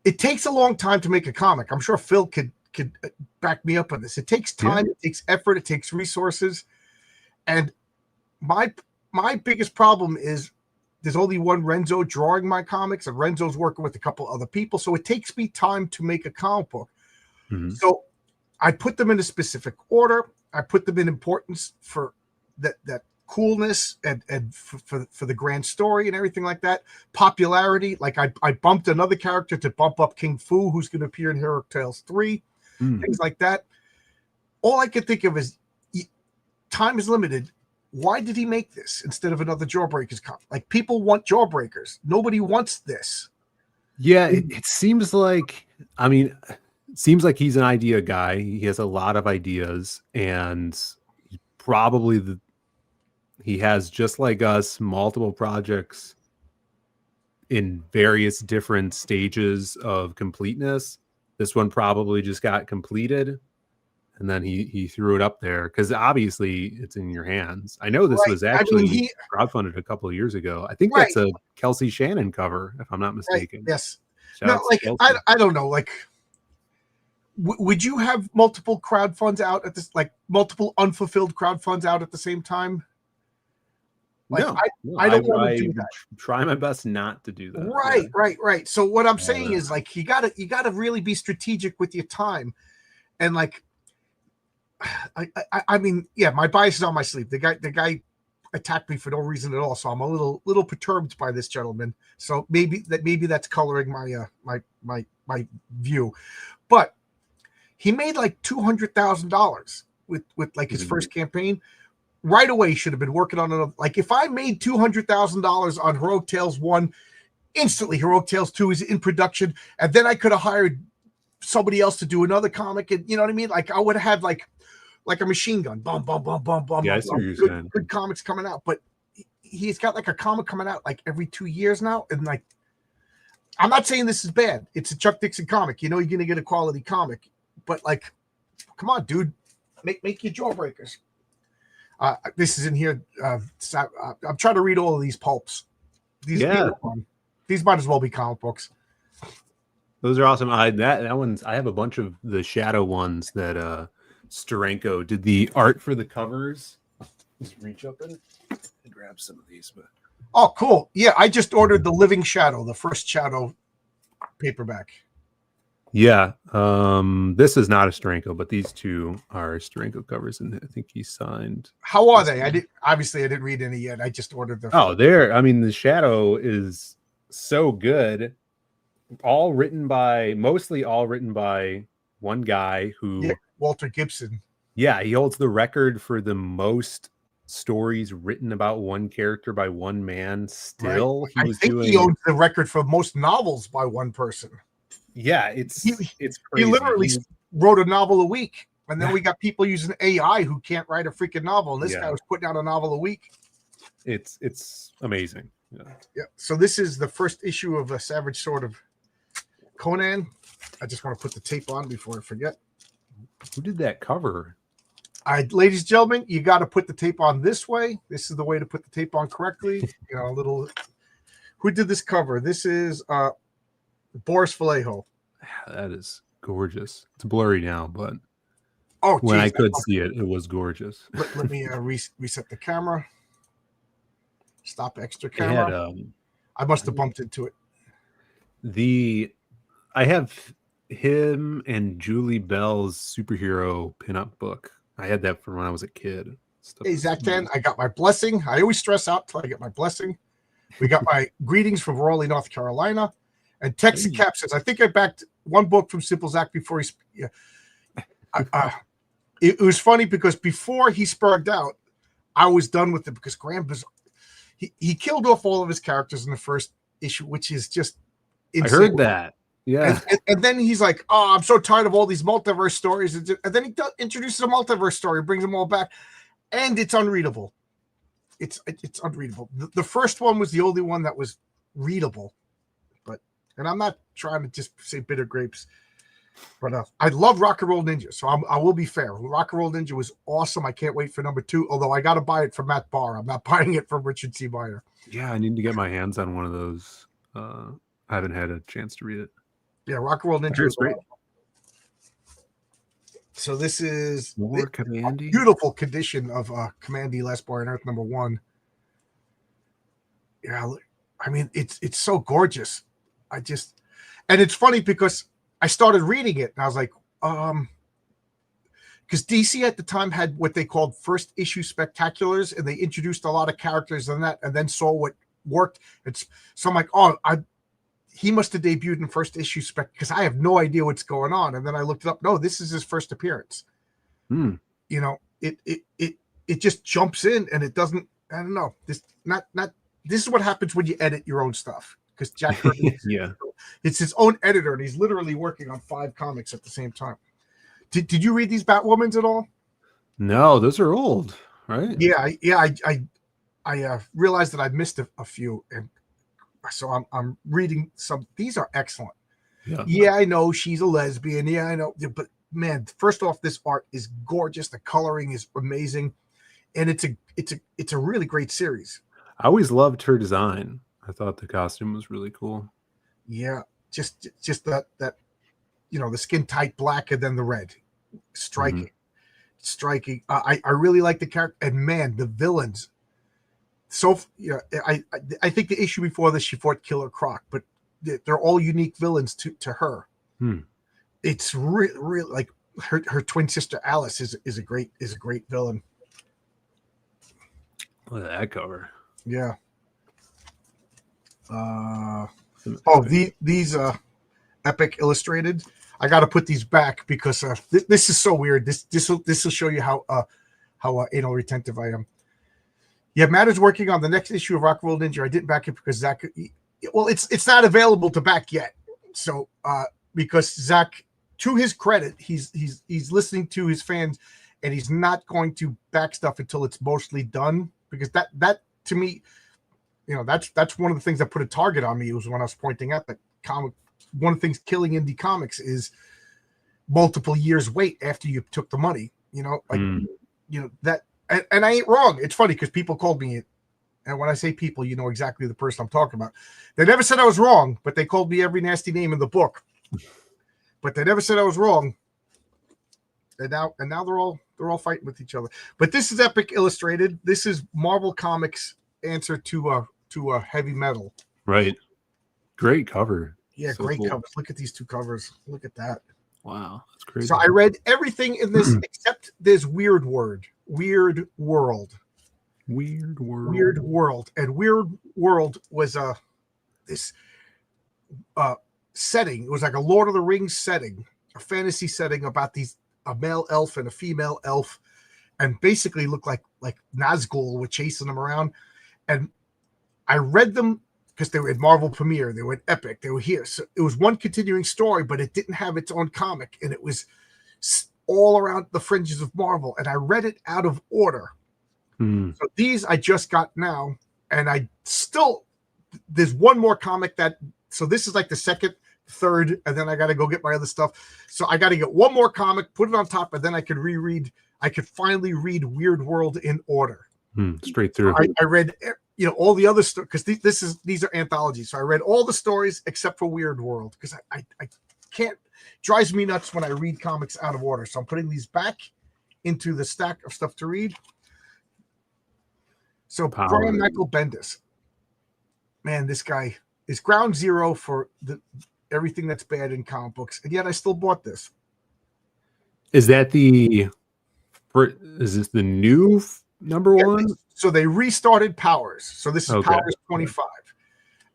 it takes a long time to make a comic. I'm sure Phil could back me up on this. It takes time, It takes effort, it takes resources. And my biggest problem is there's only one Renzo drawing my comics, and Renzo's working with a couple other people. So it takes me time to make a comic book. Mm-hmm. So I put them in a specific order. I put them in importance for that coolness and for the grand story and everything like that. Popularity, like I bumped another character to bump up King Fu, who's going to appear in Hero Tales 3, things like that. All I could think of is time is limited. Why did he make this instead of another Jawbreakers comic? Like, people want Jawbreakers. Nobody wants this. Yeah, it seems like, he's an idea guy. He has a lot of ideas, and probably he has, just like us, multiple projects in various different stages of completeness this one probably just got completed, and then he threw it up there because obviously it's in your hands. I know this Right. was I mean, actually crowdfunded a couple of years ago. I think Right. that's a Kelsey Shannon cover, if I'm not right. mistaken. Yes. Shout No, out to like Kelsey. I don't know. Like, would you have multiple crowd funds out at this, like multiple unfulfilled crowd funds out at the same time? Like, No, I don't want to do would that. try my best not to do that. Right, Yeah. right. So what I'm saying is, like, you gotta really be strategic with your time, and like, I mean, yeah, my bias is on my sleeve. The guy attacked me for no reason at all, so I'm a little perturbed by this gentleman. So maybe that's coloring my my view, but he made like $200,000 with like his first campaign. Right away, should have been working on it. Like, if I made $200,000 on Heroic Tales 1, instantly Heroic Tales 2 is in production, and then I could have hired somebody else to do another comic, and you know what I mean? Like, I would have had like a machine gun, bum bum bum bum bum. Yeah, I see what you're saying. Good comics coming out, but he's got like a comic coming out like every 2 years now, and like, I'm not saying this is bad. It's a Chuck Dixon comic. You know, you're gonna get a quality comic, but like, come on, dude, make your jawbreakers. This is in here. I'm trying to read all of these pulps. These might as well be comic books. Those are awesome. That one's. I have a bunch of the Shadow ones that Steranko did the art for the covers. Just reach up in it and grab some of these. But oh, cool. Yeah, I just ordered the Living Shadow, the first Shadow paperback. yeah, this is not a Steranko, but these two are Steranko covers, and I think he signed. How are they? I didn't read any yet. I just ordered the. Oh, there. I mean, the Shadow is so good. Mostly all written by one guy who, Walter Gibson. Yeah, he holds the record for the most stories written about one character by one man. Still, right. He owns the record for most novels by one person. Yeah, it's crazy. He literally wrote a novel a week, and then we got people using AI who can't write a freaking novel. And this guy was putting out a novel a week. It's amazing. Yeah. So this is the first issue of a Savage Sword of Conan. I just want to put the tape on before I forget. Who did that cover? Ladies and gentlemen, you got to put the tape on this way. This is the way to put the tape on correctly. You know, who did this cover? This is Boris Vallejo. That is gorgeous. It's blurry now, but when I could see it, it was gorgeous. Let me reset the camera. Stop extra camera. I must have bumped into it. I have him and Julie Bell's superhero pinup book. I had that from when I was a kid. Hey, Zach Dan, I got my blessing. I always stress out till I get my blessing. We got my greetings from Raleigh, North Carolina. And Texas Cap says, I think I backed one book from Simple Zach before it was funny because before he spurred out, I was done with it because Graham was he killed off all of his characters in the first issue, which is just insane. I heard that. Yeah. And then he's like, oh, I'm so tired of all these multiverse stories. And then he introduces a multiverse story, brings them all back, and it's unreadable. It's unreadable. The first one was the only one that was readable. And I'm not trying to just say bitter grapes, but I love Rock and Roll Ninja. So I will be fair. Rock and Roll Ninja was awesome. I can't wait for number 2, although I got to buy it from Matt Barr. I'm not buying it from Richard C. Meyer. Yeah, I need to get my hands on one of those. I haven't had a chance to read it. Yeah, Rock and Roll Ninja is great. So this is a beautiful condition of Commandy Last Boy on Earth number 1. Yeah, I mean, it's so gorgeous. And it's funny because I started reading it and I was like, because DC at the time had what they called first issue spectaculars, and they introduced a lot of characters in that, and then saw what worked. So I'm like, he must have debuted in first issue spec because I have no idea what's going on. And then I looked it up. No, this is his first appearance. You know, it just jumps in and it doesn't. I don't know. This is what happens when you edit your own stuff. Because Jack Kirby, it's his own editor, and he's literally working on 5 comics at the same time. Did you read these Batwomans at all? No, those are old, right? Yeah. I realized that I missed a few, and so I'm reading some. These are excellent. Yeah. Yeah, I know she's a lesbian. Yeah, I know. Yeah, but man, first off, this art is gorgeous. The coloring is amazing, and it's a really great series. I always loved her design. I thought the costume was really cool. Yeah, just that the skin tight black and then the red, Mhm. striking. I really like the character, and man, the villains. So I think the issue before this she fought Killer Croc, but they're all unique villains to her. Hmm. It's really like her twin sister Alice is a great villain. Look at that cover. Yeah. Some Oh, epic- these Epic Illustrated. I got to put these back because this is so weird. This will show you how anal retentive I am. Yeah, Matt is working on the next issue of Rock World Ninja. I didn't back it because Zach. Well, it's not available to back yet. So because Zach, to his credit, he's listening to his fans, and he's not going to back stuff until it's mostly done. Because that to me, that's one of the things that put a target on me was when I was pointing out that comic. One of the things killing indie comics is multiple years wait after you took the money. That. And I ain't wrong. It's funny because people called me it. And when I say people, you know exactly the person I'm talking about. They never said I was wrong, but they called me every nasty name in the book. But they never said I was wrong. And now they're all fighting with each other. But this is Epic Illustrated. This is Marvel Comics' answer to Heavy Metal. Right. Great cover. Yeah, So great cool. covers. Look at these two covers. Look at that. Wow, that's crazy. So I read everything in this except this Weird World. Weird World. And Weird World was this setting. It was like a Lord of the Rings setting, a fantasy setting about a male elf and a female elf, and basically looked like Nazgul were chasing them around. And I read them because they were at Marvel Premiere, they were at Epic, they were here. So it was one continuing story, but it didn't have its own comic, and it was all around the fringes of Marvel. And I read it out of order. So these I just got now, and there's one more comic so this is like the second, third, and then I got to go get my other stuff. So I got to get one more comic, put it on top, and then I could finally read Weird World in order. Straight through. I read all the other stuff because these are anthologies. So I read all the stories except for Weird World because I can't. Drives me nuts when I read comics out of order. So I'm putting these back into the stack of stuff to read. So Brian Michael Bendis, man, this guy is ground zero for everything that's bad in comic books, and yet I still bought this. Is that is this the new number one? So they restarted Powers. So this is Powers 25,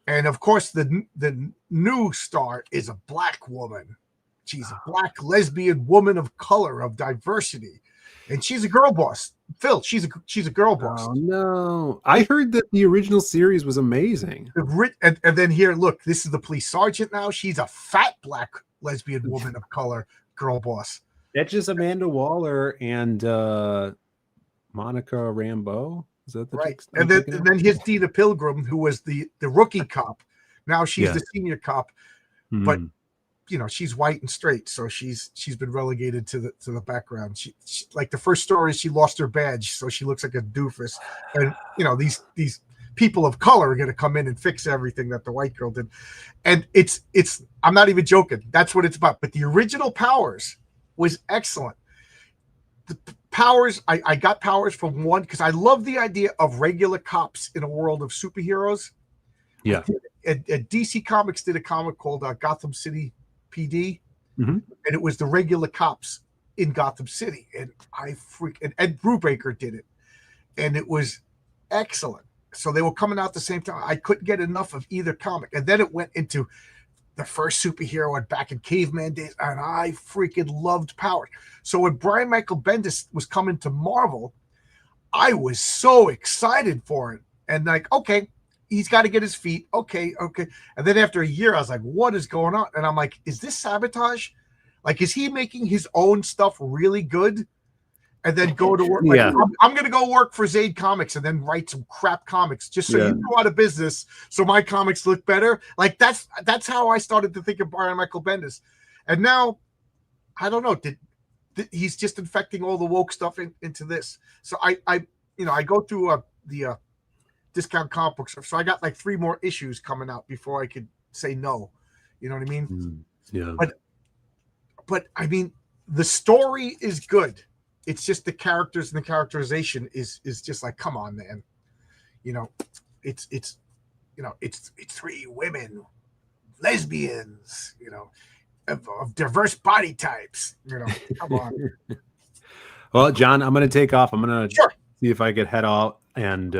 and of course the new star is a black woman. She's a black lesbian woman of color, of diversity, and she's a girl boss. Phil, she's a girl boss. Oh no! I heard that the original series was amazing. And then here, look, this is the police sergeant now. She's a fat black lesbian woman of color, girl boss. That's just Amanda Waller and Monica Rambeau. Is that the right? And then here's Dina Pilgrim, who was the rookie cop. Now she's the senior cop, but she's white and straight, so she's been relegated to the background. She like the first story, she lost her badge, so she looks like a doofus. And these people of color are going to come in and fix everything that the white girl did. And it's I'm not even joking. That's what it's about. But the original Powers was excellent. The Powers, I got Powers from one because I love the idea of regular cops in a world of superheroes. Yeah. And DC Comics did a comic called Gotham City PD, and it was the regular cops in Gotham City, and and Ed Brubaker did it, and it was excellent. So they were coming out the same time. I couldn't get enough of either comic, and then it went into the first superhero back in caveman days, and I freaking loved Powers. So when Brian Michael Bendis was coming to Marvel, I was so excited for it, and like, okay, he's got to get his feet. Okay. And then after a year, I was like, what is going on? And I'm like, is this sabotage? Like, is he making his own stuff really good? and then go to work. Like, I'm going to go work for Zaid Comics and then write some crap comics just so you go out of business, so my comics look better. Like that's how I started to think of Brian Michael Bendis, and now I don't know. He's just infecting all the woke stuff into this. So I go through the discount comic book stuff. So I got like 3 more issues coming out before I could say no. You know what I mean? Yeah. But I mean, the story is good. It's just the characters and the characterization is just like, come on, man. You know, it's 3 women, lesbians, you know, of diverse body types, you know. Come on. Well, John, I'm going to take off. I'm going to Sure. see if I could head out and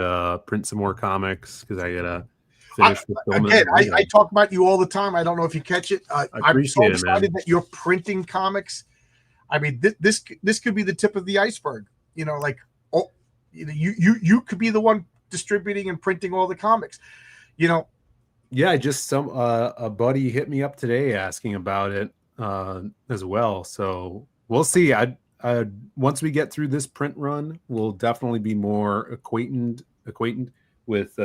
print some more comics because I got to finish with filming. Again, I talk about you all the time. I don't know if you catch it. I'm so excited that you're printing comics. I mean, this could be the tip of the iceberg. You know, like, oh, you could be the one distributing and printing all the comics. You know. Yeah, I just a buddy hit me up today asking about it as well. So we'll see. I once we get through this print run, we'll definitely be more acquainted with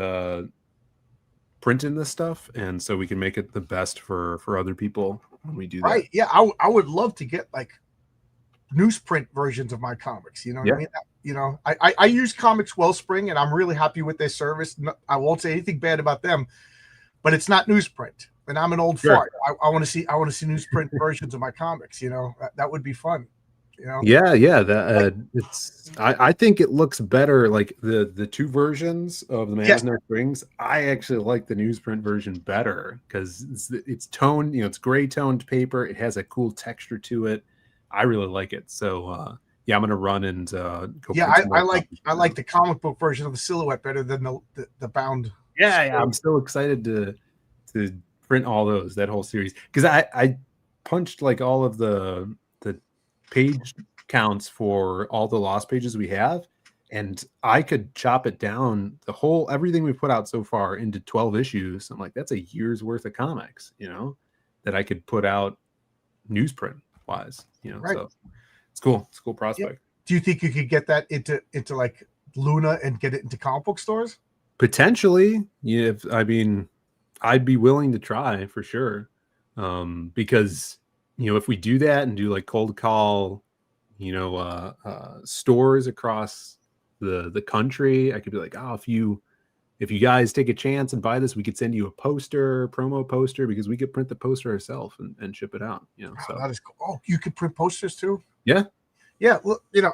printing this stuff, and so we can make it the best for other people when we do that. Right? Yeah, I would love to get like newsprint versions of my comics. You know what I mean? You know, I use Comics Wellspring, and I'm really happy with their service. I won't say anything bad about them. But it's not newsprint, and I'm an old fart. I want to see newsprint versions of my comics. You know, that would be fun. You know. Yeah. That it's. I think it looks better. Like the 2 versions of the Man with No Strings. I actually like the newsprint version better because it's toned. You know, it's gray toned paper. It has a cool texture to it. I really like it. So yeah, I'm gonna run and go. Yeah, I like the comic book version of the silhouette better than the bound. Yeah, I'm so excited to print all those, that whole series, because I punched like all of the page counts for all the lost pages we have, and I could chop it down, everything we've put out so far, into 12 issues. I'm like, that's a year's worth of comics, you know, that I could put out newsprint wise, you know. Right. So it's cool. It's a cool prospect. Yeah. Do you think you could get that into like Luna and get it into comic book stores? Potentially, yeah. I mean, I'd be willing to try for sure, because you know, if we do that and do like cold call, you know, stores across the country, I could be like, oh, if you guys take a chance and buy this, we could send you a promo poster, because we could print the poster ourselves and ship it out. You know, so that is cool. Oh, you could print posters too? Yeah. Look, you know,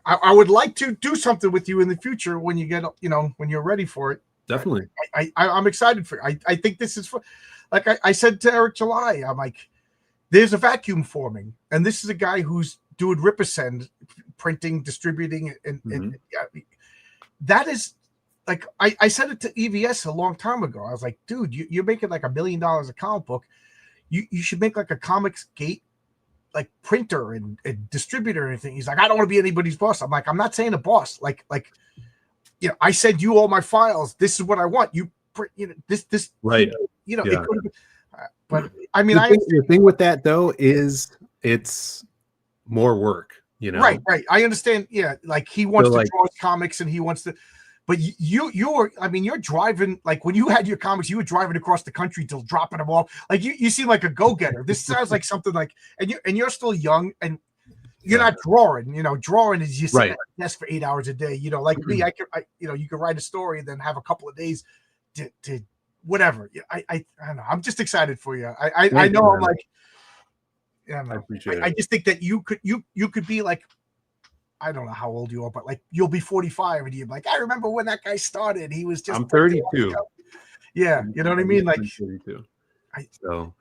I would like to do something with you in the future when you get, you know, when you're ready for it. Definitely. I'm excited for it. I think this is fun. Like I said to Eric July, I'm like, there's a vacuum forming, and this is a guy who's doing Rippasend, printing, distributing, and that is like, I said it to EVS a long time ago. I was like, dude, you're making like $1 million a comic book. You should make like a Comics Gate like printer and distributor and everything. He's like, I don't want to be anybody's boss. I'm like, I'm not saying a boss. Like, you know, I send you all my files. This is what I want. You print, you know, this, right. You know, yeah. it could be, but I mean, the thing with that though is it's more work, you know? Right. I understand. Yeah. Like he wants to draw comics and he wants to, but you're driving, like when you had your comics, you were driving across the country till dropping them off. Like you seem like a go-getter. This sounds like something like, and you're still young and you're not drawing, you know, drawing is just right. Desk for 8 hours a day. You know, like me, you know, you could write a story and then have a couple of days to whatever. I don't know. I'm just excited for you. I know. I'm like, yeah, I appreciate it. I just think that you could be like, I don't know how old you are, but like you'll be 45 and you're like, I remember when that guy started. He was just. I'm 32. Yeah, you know what I mean. Like 32. So,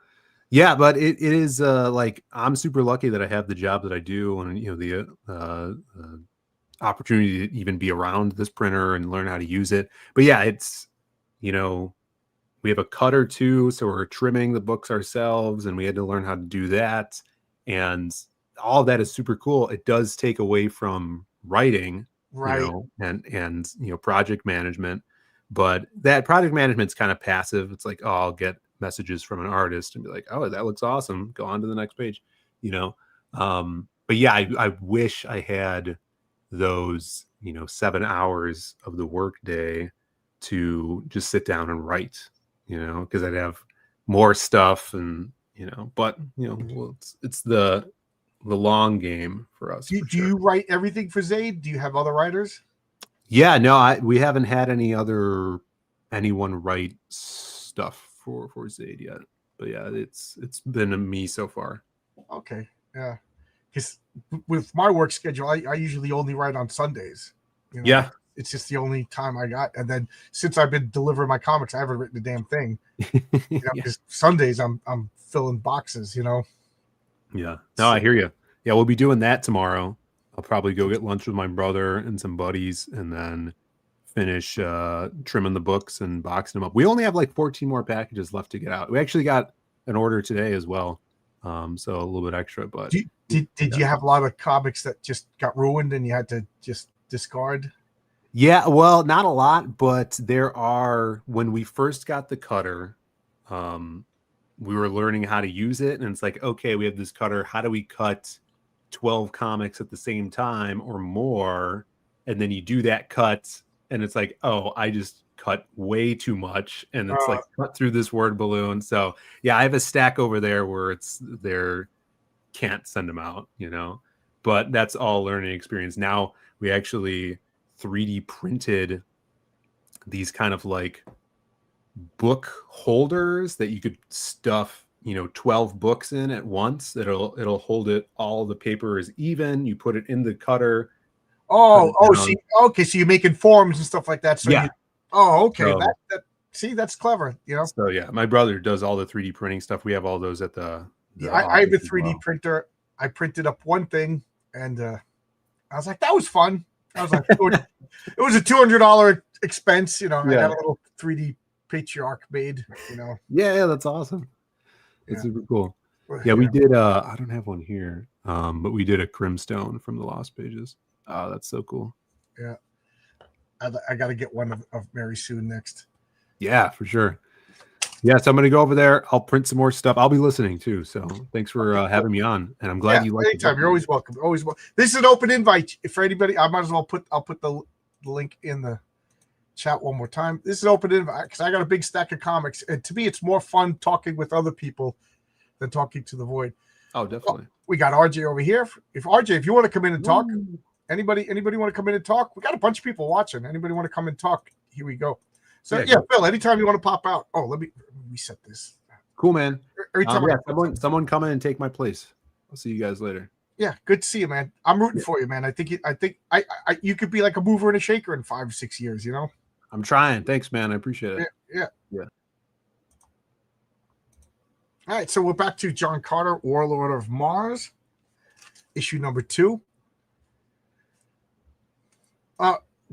yeah, but it is like I'm super lucky that I have the job that I do, and you know the opportunity to even be around this printer and learn how to use it. But yeah, it's, you know, we have a cutter too, so we're trimming the books ourselves, and we had to learn how to do that, and all of that is super cool. It does take away from writing, right? You know, and you know, project management, but that project management's kind of passive. It's like, oh, I'll get messages from an artist and be like, oh, that looks awesome, go on to the next page, you know. But yeah, I wish I had those 7 hours of the workday to just sit down and write, because I'd have more stuff and but well, it's the long game for us. Do For sure. you write everything for Zaid? Do you have other writers? Yeah, no, we haven't had anyone write stuff for Zaid yet. But yeah, it's been me so far. Okay, yeah. Because with my work schedule, I usually only write on Sundays. Yeah. It's just the only time I got. And then since I've been delivering my comics, I haven't written a damn thing. Because Sundays I'm filling boxes. Yeah. No, I hear you. Yeah, we'll be doing that tomorrow. I'll probably go get lunch with my brother and some buddies, and then finish trimming the books and boxing them up. We only have like 14 more packages left to get out. We actually got an order today as well, so a little bit extra. But did you have a lot of comics that just got ruined and you had to just discard? Yeah, well, not a lot, but there are. When we first got the cutter, we were learning how to use it, and it's like, okay, we have this cutter. How do we cut 12 comics at the same time or more? And then you do that cut, and it's like, oh, I just cut way too much, and it's like cut through this word balloon. So yeah, I have a stack over there where can't send them out, but that's all learning experience. Now we actually 3D printed these kind of like book holders that you could stuff 12 books in at once. It'll hold it, all the paper is even, you put it in the cutter. Okay, so you're making forms and stuff like that. So yeah. Okay. So, that's clever, So yeah, my brother does all the 3D printing stuff. We have all those at the I have a 3D printer. I printed up one thing, and I was like, that was fun. I was like, it was a $200 expense. I got a little 3D patriarch made. Yeah, that's awesome. It's super cool. Yeah, we did. I don't have one here, but we did a Crimstone from the Lost Pages. Oh, that's so cool. Yeah, I got to get one of Mary Sue next. Yeah, for sure. Yeah, so I'm going to go over there. I'll print some more stuff. I'll be listening too. So thanks for having me on, and I'm glad you like. Anytime, you're always welcome. Always welcome. This is an open invite for anybody. I might as well I'll put the link in the chat one more time. This is an open invite because I got a big stack of comics, and to me, it's more fun talking with other people than talking to the void. Oh, definitely. We got RJ over here. If you want to come in and talk, anybody want to come in and talk? We got a bunch of people watching. Anybody want to come and talk? Here we go. So yeah, Phil, anytime you want to pop out. Oh, let me reset this. Cool, man. Every time someone come in and take my place. I'll see you guys later. Yeah, good to see you, man. I'm rooting for you, man. I think you could be like a mover and a shaker in 5 or 6 years. I'm trying. Thanks, man. I appreciate it. Yeah. All right, so we're back to John Carter, Warlord of Mars, issue number 2.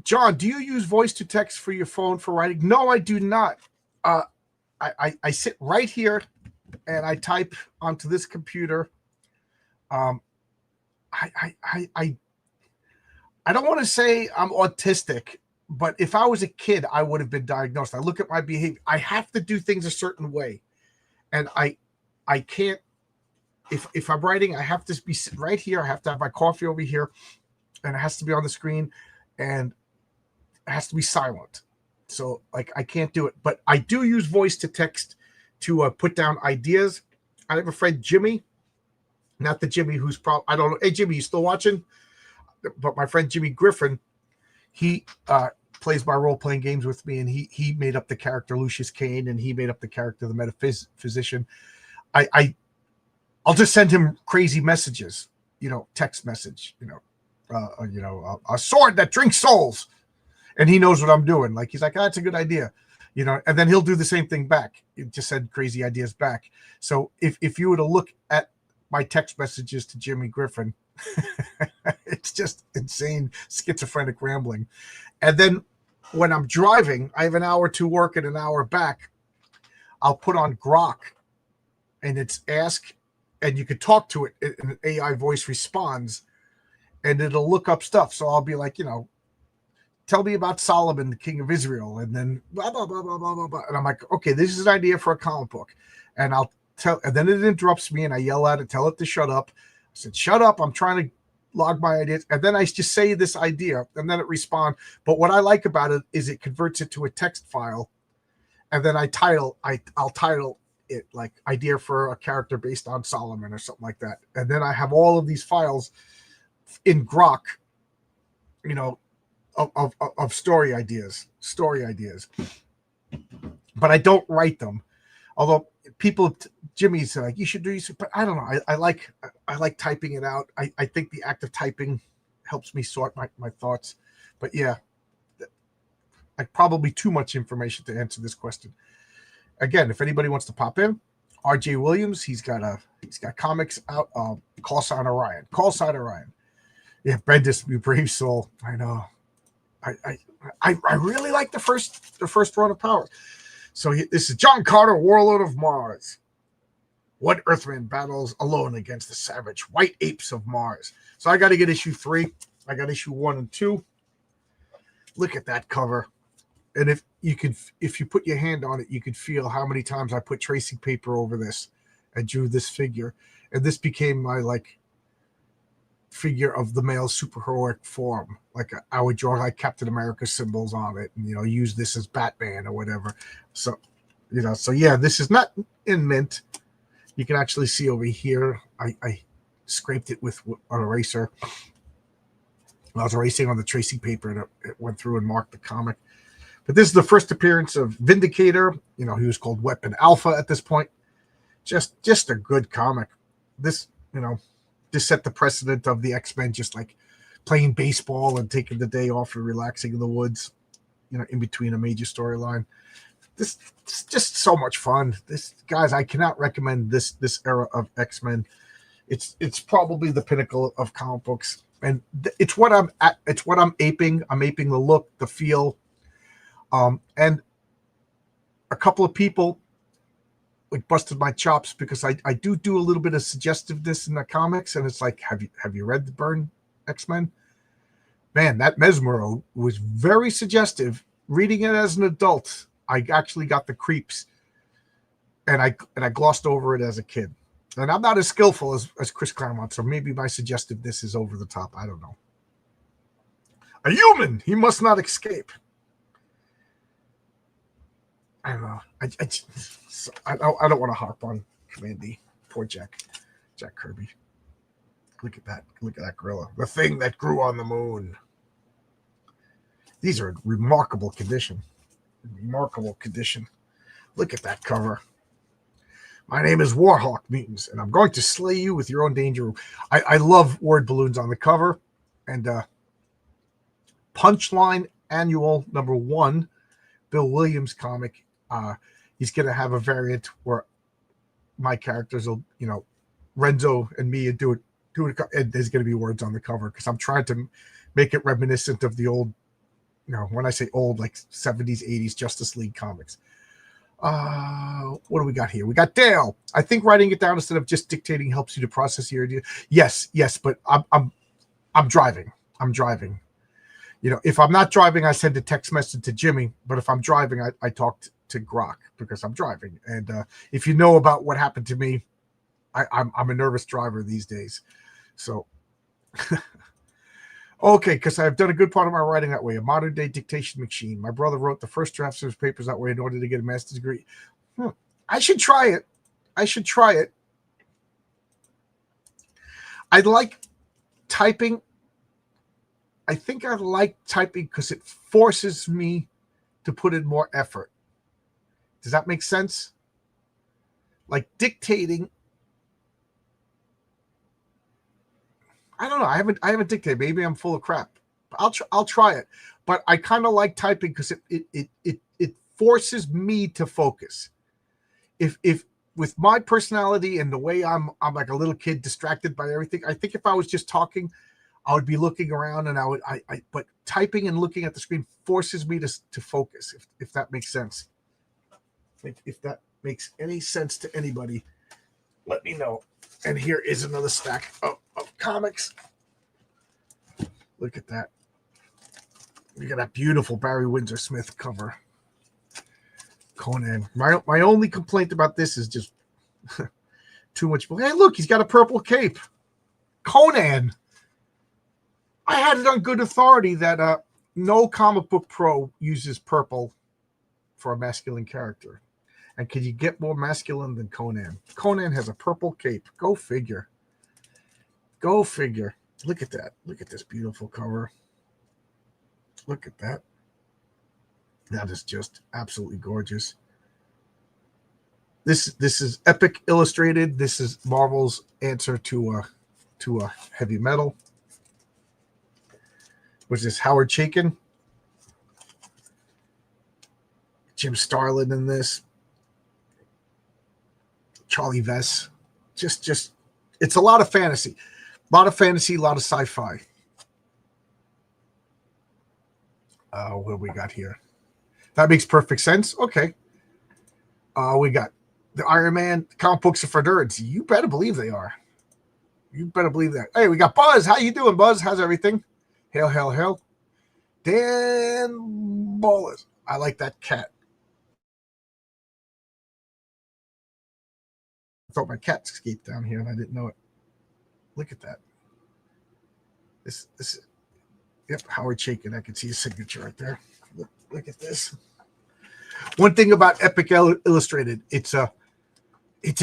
John, do you use voice to text for your phone for writing? No, I do not. I sit right here and I type onto this computer. I don't want to say I'm autistic, but if I was a kid, I would have been diagnosed. I look at my behavior. I have to do things a certain way, and I can't. If I'm writing, I have to be right here. I have to have my coffee over here, and it has to be on the screen, and it has to be silent. So like I can't do it, but I do use voice to text to put down ideas. I have a friend, Jimmy, not the Jimmy who's probably, I don't know. Hey, Jimmy, you still watching? But my friend, Jimmy Griffin, he plays my role-playing games with me, and he made up the character Lucius Kane, and he made up the character, the metaphysician. I'll just send him crazy messages, text message, a sword that drinks souls. And he knows what I'm doing. Like, he's like, that's a good idea, and then he'll do the same thing back. It just send crazy ideas back. So if you were to look at my text messages to Jimmy Griffin, it's just insane, schizophrenic rambling. And then when I'm driving, I have an hour to work and an hour back. I'll put on Grok, and it's ask, and you could talk to it, and an AI voice responds, and it'll look up stuff. So I'll be like, tell me about Solomon, the king of Israel, and then blah, blah, blah, blah, blah, blah, blah. And I'm like, okay, this is an idea for a comic book. And and then it interrupts me, and I yell at it, tell it to shut up. I said, shut up. I'm trying to log my ideas, and then I just say this idea, and then it responds. But what I like about it is it converts it to a text file, and then I'll title it like idea for a character based on Solomon or something like that. And then I have all of these files in Grok, you know, of story ideas. But I don't write them. Although people, Jimmy's like, you should do this, but I don't know. I like typing it out. I think the act of typing helps me sort my thoughts. But yeah, probably too much information to answer this question. Again, if anybody wants to pop in, R.J. Williams, he's got comics out. Call Sign Orion. Yeah, Bendis, you brave soul. I know. I really like the first run of Power. So this is John Carter, Warlord of Mars. What Earthman battles alone against the savage white apes of Mars. So I got to get issue 3. I got issue 1 and 2. Look at that cover. And if you put your hand on it, you could feel how many times I put tracing paper over this and drew this figure. And this became my figure of the male superheroic form. Like I would draw Captain America symbols on it and, use this as Batman or whatever. So, yeah, this is not in mint. You can actually see over here, I scraped it with an eraser. I was erasing on the tracing paper and it went through and marked the comic. But this is the first appearance of Vindicator. He was called Weapon Alpha at this point. Just a good comic. This set the precedent of the X-Men just like playing baseball and taking the day off and relaxing in the woods, in between a major storyline. This is just so much fun. Guys, I cannot recommend this era of X-Men. It's probably the pinnacle of comic books, and it's what I'm at. It's what I'm aping. I'm aping the look, the feel, and a couple of people busted my chops because I do a little bit of suggestiveness in the comics, and it's like, have you read the Byrne X-Men? Man, that Mesmero was very suggestive. Reading it as an adult, I actually got the creeps, and I glossed over it as a kid. And I'm not as skillful as Chris Claremont, so maybe my suggestiveness is over the top. I don't know. A human, he must not escape. I don't know. I don't want to harp on Commandy. Poor Jack Kirby. Look at that. Look at that gorilla. The thing that grew on the moon. These are in remarkable condition. Look at that cover. My name is Warhawk Mutants, and I'm going to slay you with your own danger. I love word balloons on the cover. And Punchline Annual #1, Bill Williams comic. He's going to have a variant where my characters will, Renzo and me do it. And there's going to be words on the cover because I'm trying to make it reminiscent of the old, when I say old, like 70s, 80s Justice League comics. What do we got here? We got Dale. I think writing it down instead of just dictating helps you to process your idea. Yes, but I'm driving. If I'm not driving, I send a text message to Jimmy. But if I'm driving, I talk to Grok because I'm driving. And if you know about what happened to me, I'm a nervous driver these days. So, okay, because I've done a good part of my writing that way. A modern day dictation machine. My brother wrote the first drafts of his papers that way in order to get a master's degree. I should try it. I like typing. I think I like typing because it forces me to put in more effort. Does that make sense? Like dictating. I don't know. I haven't dictated. Maybe I'm full of crap. I'll try it. But I kind of like typing because it forces me to focus. If with my personality and the way I'm like a little kid distracted by everything. I think if I was just talking, I would be looking around and but typing and looking at the screen forces me to focus, if that makes sense. If that makes any sense to anybody, let me know. And here is another stack of comics. Look at that. Look at that beautiful Barry Windsor Smith cover. Conan. My only complaint about this is just too much. Hey, look, he's got a purple cape. Conan. I had it on good authority that no comic book pro uses purple for a masculine character. And could you get more masculine than Conan? Conan has a purple cape. Go figure. Go figure. Look at that. Look at this beautiful cover. Look at that. That is just absolutely gorgeous. This is Epic Illustrated. This is Marvel's answer to Heavy Metal, which is Howard Chaykin, Jim Starlin in this, Charlie Vess. Just it's a lot of fantasy, a lot of sci-fi. What we got here? That makes perfect sense. Okay. We got the Iron Man comic books are for nerds. You better believe they are. You better believe that. Hey, we got Buzz. How you doing, Buzz? How's everything? Hail, hail, hail. Dan Ballers. I like that cat. I thought my cat escaped down here and I didn't know it. Look at that. This yep, Howard Chaykin. I can see his signature right there. Look at this. One thing about Epic Illustrated, it's a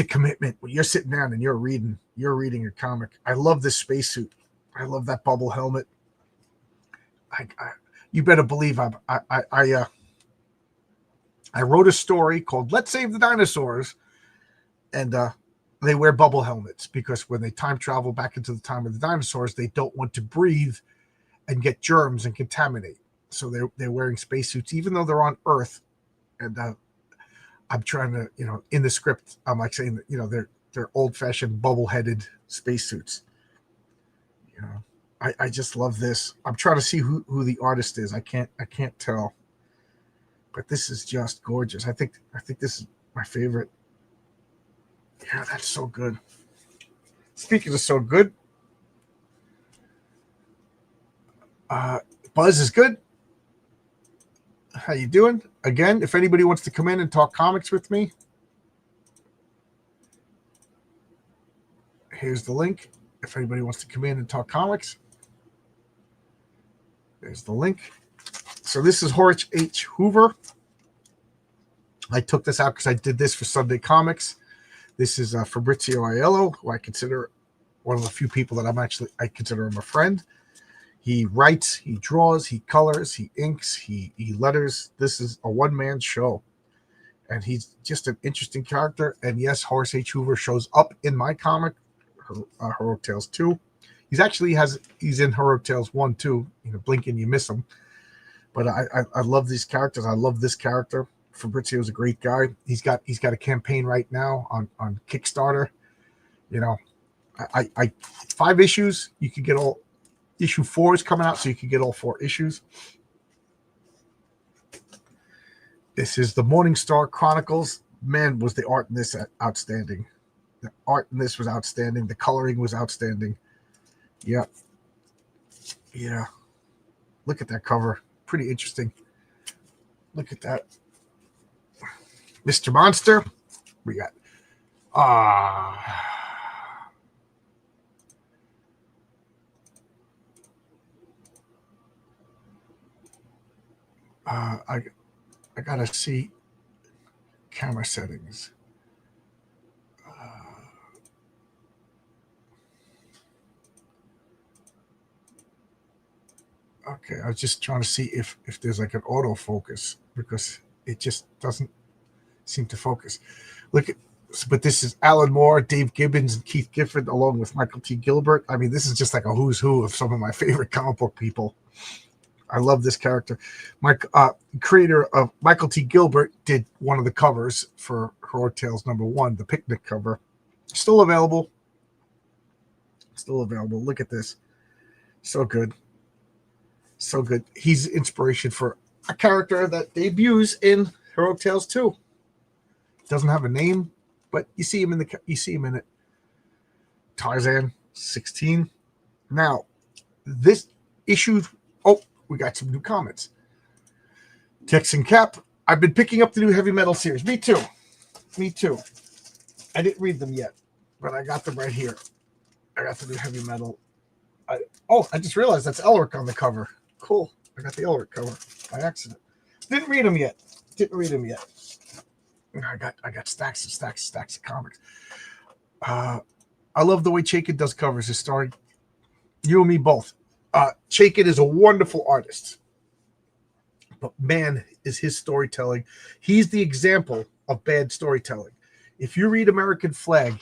commitment. When you're sitting down and you're reading a comic. I love this spacesuit. I love that bubble helmet. You better believe I wrote a story called "Let's Save the Dinosaurs," and they wear bubble helmets because when they time travel back into the time of the dinosaurs, they don't want to breathe and get germs and contaminate. So they're wearing spacesuits, even though they're on Earth. And I'm trying to, in the script, I'm like saying that, they're old-fashioned bubble-headed spacesuits. I just love this. I'm trying to see who the artist is. I can't tell. But this is just gorgeous. I think this is my favorite. Yeah, that's so good. Speaking of so good, Buzz is good. How you doing? Again, if anybody wants to come in and talk comics with me, here's the link. If anybody wants to come in and talk comics, there's the link. So this is Horace H. Hoover. I took this out because I did this for Sunday Comics. This is Fabrizio Aiello, who I consider one of the few people that I consider him a friend. He writes, he draws, he colors, he inks, he letters. This is a one-man show. And he's just an interesting character. And yes, Horace H. Hoover shows up in my comic, Heroic Tales 2. He's in Heroic Tales 1 too. Blink and you miss him. But I love these characters. I love this character. Fabrizio's a great guy. He's got a campaign right now on Kickstarter. 5 issues. You could get all. Issue 4 is coming out, so you can get all 4 issues. This is the Morningstar Chronicles. Man, was the art in this outstanding. The art in this was outstanding. The coloring was outstanding. Yeah. Yeah. Look at that cover. Pretty interesting. Look at that. Mr. Monster. We got... I gotta see camera settings. Okay, I was just trying to see if there's like an autofocus because it just doesn't seem to focus. But this is Alan Moore, Dave Gibbons, and Keith Gifford, along with Michael T. Gilbert. I mean, this is just like a who's who of some of my favorite comic book people. I love this character. Creator of Michael T. Gilbert did one of the covers for Heroic Tales #1, the picnic cover. Still available. Look at this. So good. So good. He's inspiration for a character that debuts in Heroic Tales 2. Doesn't have a name, but you see him in it. Tarzan 16. Now, this issue. Oh, we got some new comments. Tex and Cap. I've been picking up the new Heavy Metal series. Me too. I didn't read them yet, but I got them right here. I got the new Heavy Metal. I just realized that's Elric on the cover. Cool. I got the Elric cover by accident. Didn't read them yet. I got stacks and stacks and stacks of comics. I love the way Chaykin does covers. His story, you and me both. Chaykin is a wonderful artist, but man, is his storytelling. He's the example of bad storytelling. If you read American Flag,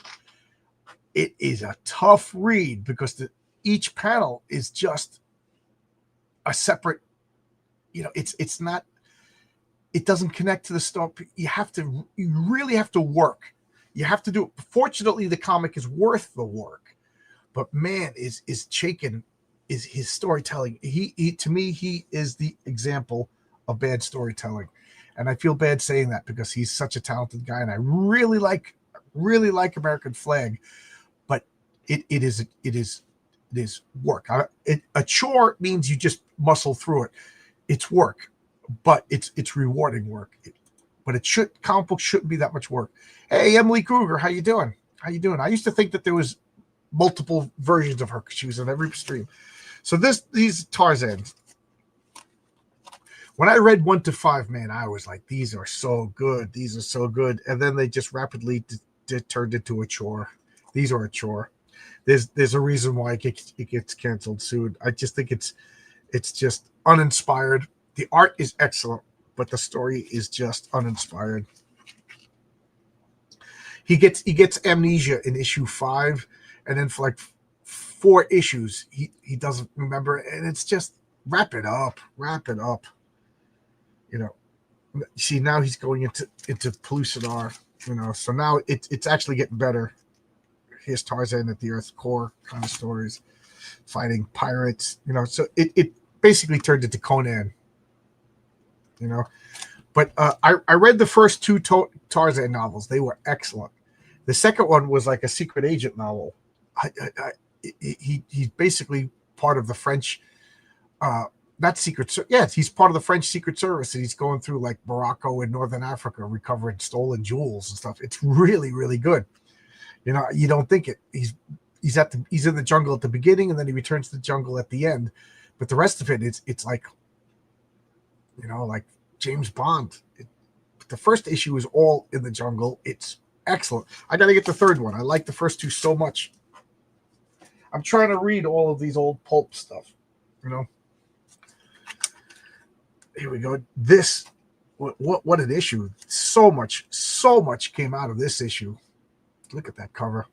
it is a tough read because each panel is just a separate, it's not, it doesn't connect to the story. You really have to work. You have to do it. Fortunately, the comic is worth the work, but man, is Chaykin, is his storytelling. He to me, he is the example of bad storytelling. And I feel bad saying that because he's such a talented guy. And I really like American Flag, but it is work. A chore means you just muscle through it. It's work, but it's rewarding work. But comic books shouldn't be that much work. Hey, Emily Kruger, how you doing? I used to think that there was multiple versions of her because she was on every stream. So these Tarzans, when I read 1 to 5, man, I was like, these are so good. These are so good. And then they just rapidly turned into a chore. These are a chore. There's a reason why it gets canceled soon. I just think it's just uninspired. The art is excellent, but the story is just uninspired. He gets amnesia in issue 5, and then for like 4 issues, he doesn't remember, and it's just wrap it up. See, now he's going into Pellucidar, so now it's actually getting better. Here's Tarzan at the Earth's core kind of stories, fighting pirates, so it basically turned into Conan, But I read the first 2 Tarzan novels. They were excellent. The second one was like a secret agent novel. He's basically part of the French, not secret. Yes, he's part of the French Secret Service, and he's going through like Morocco and Northern Africa, recovering stolen jewels and stuff. It's really, really good. You don't think it. He's in the jungle at the beginning, and then he returns to the jungle at the end. But the rest of it, it's like, like James Bond. The first issue is all in the jungle. It's excellent. I got to get the third one. I like the first 2 so much. I'm trying to read all of these old pulp stuff. Here we go. This, what an issue. So much came out of this issue. Look at that cover.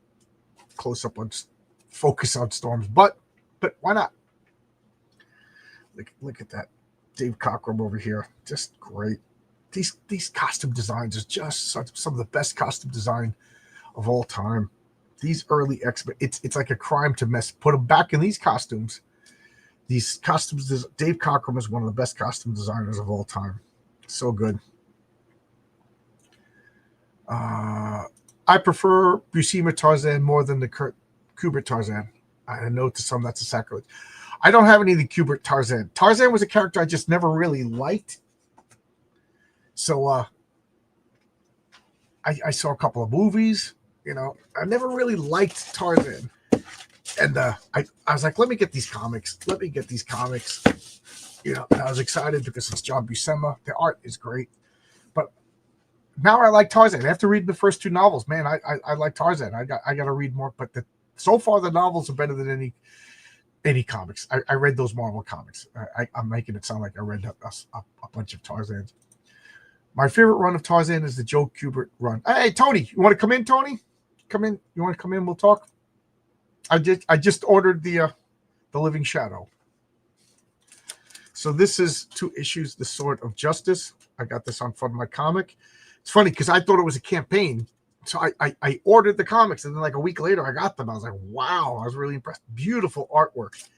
Close up on, focus on Storms. But why not? Look at that. Dave Cockrum over here. Just great. These costume designs are just some of the best costume design of all time. These early X-Men, it's like a crime to put them back in these costumes. These costumes, Dave Cockrum is one of the best costume designers of all time. So good. I prefer Buscema Tarzan more than the Kubert Tarzan. I know to some that's a sacrilege. I don't have any of the Kubert Tarzan. Tarzan was a character I just never really liked. So I saw a couple of movies. I never really liked Tarzan. And I was like, let me get these comics. And I was excited because it's John Buscema. The art is great. But now I like Tarzan. After reading the first 2 novels, man, I like Tarzan. I got to read more. But so far, the novels are better than any comics. I read those Marvel comics. I'm making it sound like I read a bunch of Tarzans. My favorite run of Tarzan is the Joe Kubert run. Hey, Tony, you want to come in, Tony? Come in. You want to come in? We'll talk. I just ordered the Living Shadow. So this is 2 issues, The Sword of Justice. I got this on Fund My Comic. It's funny because I thought it was a campaign. So I ordered the comics, and then like a week later I got them. I was like, wow, I was really impressed. Beautiful artwork.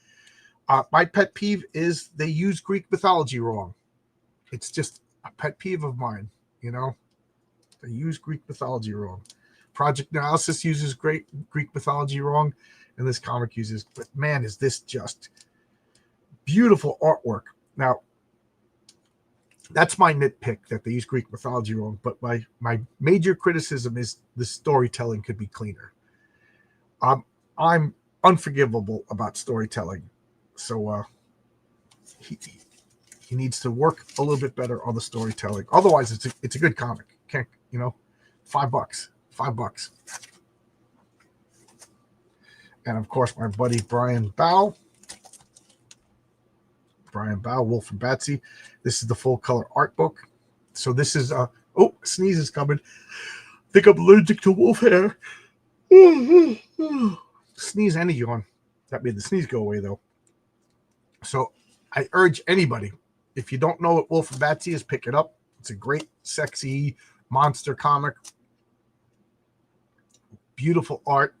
My pet peeve is they use Greek mythology wrong. It's just a pet peeve of mine, They use Greek mythology wrong. Project Analysis uses Greek mythology wrong, and this comic uses, but man, is this just beautiful artwork. Now, that's my nitpick that they use Greek mythology wrong, but my major criticism is the storytelling could be cleaner. I'm unforgivable about storytelling. So he needs to work a little bit better on the storytelling. Otherwise, it's a good comic. Can't, $5. $5. And of course, my buddy Brian Bow, Wolf and Batsy. This is the full color art book. So this is sneeze is coming. I think I'm allergic to wolf hair. Sneeze and a yawn. That made the sneeze go away though. So I urge anybody, if you don't know what Wolf and Batsy is, pick it up. It's a great, sexy monster comic. Beautiful art.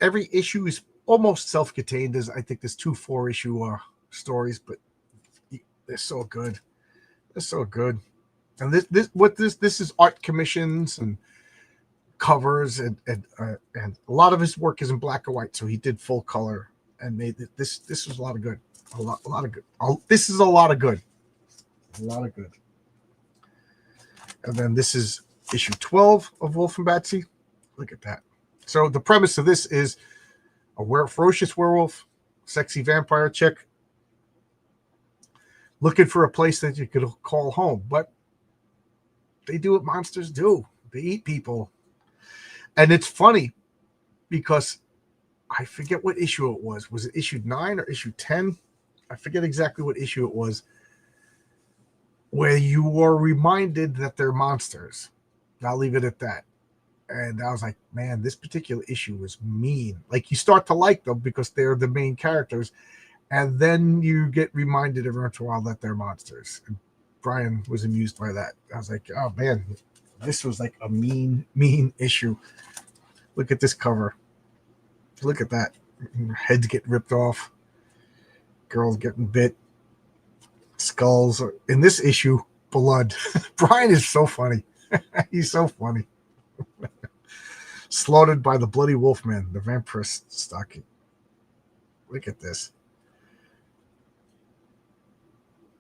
Every issue is almost self-contained. I think there's 2 4-issue stories, but they're so good. They're so good. And this is art commissions and covers, and a lot of his work is in black and white. So he did full color and made it. This was a lot of good. A lot of good. This is a lot of good. A lot of good. And then this is issue 12 of Wolf and Batsy. Look at that. So the premise of this is a ferocious werewolf, sexy vampire chick, looking for a place that you could call home. But they do what monsters do. They eat people. And it's funny because I forget what issue it was. Was it issue 9 or issue 10? I forget exactly what issue it was, where you are reminded that they're monsters. I'll leave it at that. And I was like, man, this particular issue was mean. Like, you start to like them because they're the main characters, and then you get reminded every once in a while that they're monsters. And Brian was amused by that. I was like, oh man, this was like a mean issue. Look at this cover. Look at that. Heads get ripped off. Girls getting bit. Skulls. In this issue, blood. Brian is so funny. He's so funny. Slaughtered by the bloody wolfman, the vampire stocking. Look at this.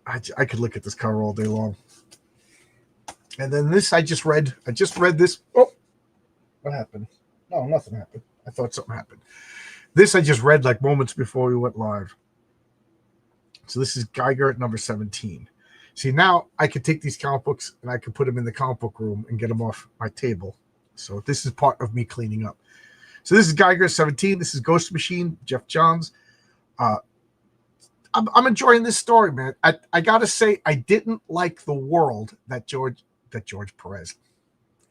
I could look at this cover all day long. And then this I just read this. Oh, what happened? No, nothing happened. I thought something happened. This I just read like moments before we went live. So this is Geiger at number 17. See, now I could take these comic books and I could put them in the comic book room and get them off my table. So this is part of me cleaning up. So this is Geiger 17. This is Ghost Machine, Jeff Johns. I'm enjoying this story, man. I got to say, I didn't like the world that George Perez.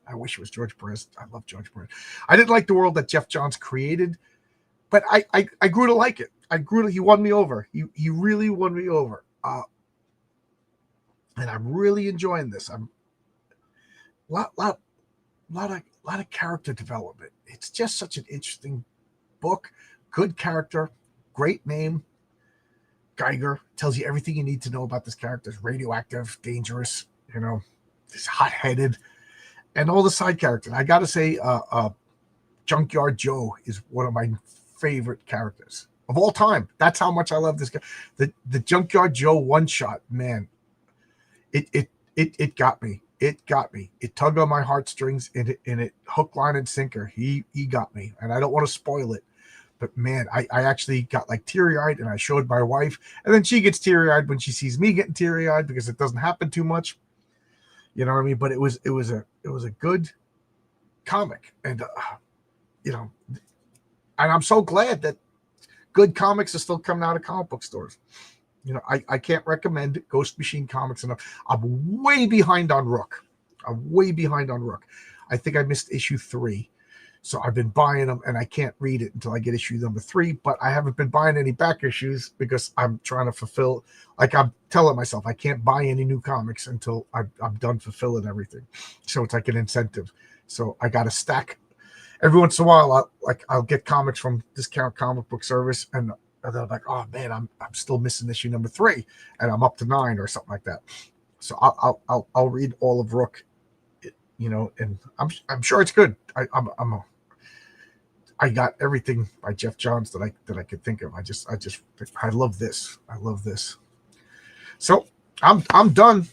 I wish it was George Perez. I love George Perez. I didn't like the world that Jeff Johns created, but I grew to like it. He won me over. He really won me over. And I'm really enjoying this. I'm lot of character development. It's just such an interesting book. Good character, great name. Geiger tells you everything you need to know about this character. It's radioactive, dangerous, he's hot-headed, and all the side characters. I got to say, Junkyard Joe is one of my favorite characters of all time. That's how much I love this guy. The Junkyard Joe one-shot, man, it got me. It got me. It tugged on my heartstrings, and it hook, line, and sinker. He got me, and I don't want to spoil it. But man, I actually got like teary-eyed, and I showed my wife, and then she gets teary-eyed when she sees me getting teary-eyed because it doesn't happen too much. You know what I mean? But it was a good comic, and and I'm so glad that good comics are still coming out of comic book stores. I can't recommend Ghost Machine comics enough. I'm way behind on Rook. I think I missed issue 3. So I've been buying them, and I can't read it until I get issue number 3. But I haven't been buying any back issues because I'm trying to fulfill. Like, I'm telling myself I can't buy any new comics until I'm done fulfilling everything. So it's like an incentive. So I got to stack. Every once in a while, I'll get comics from Discount Comic Book Service, and they're like, "Oh man, I'm still missing issue number 3, and I'm up to 9 or something like that." So I'll read all of Rook, and I'm sure it's good. I got everything by Jeff Johns that I could think of. I love this. I love this. So I'm done.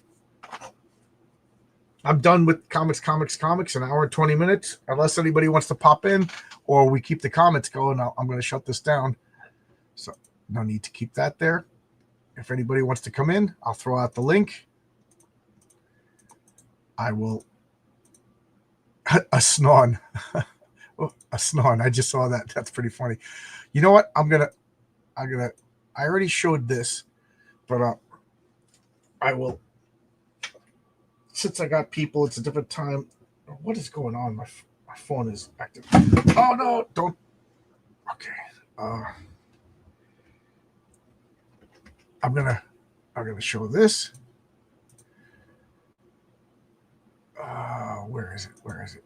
I'm done with comics, an hour and 20 minutes. Unless anybody wants to pop in or we keep the comments going, I'm going to shut this down. So no need to keep that there. If anybody wants to come in, I'll throw out the link. I will. A snon. A snon. I just saw that. That's pretty funny. You know what? I already showed this, but I will. Since I got people, it's a different time. What is going on? My phone is active. Oh no! Don't. Okay. I'm gonna show this. Where is it?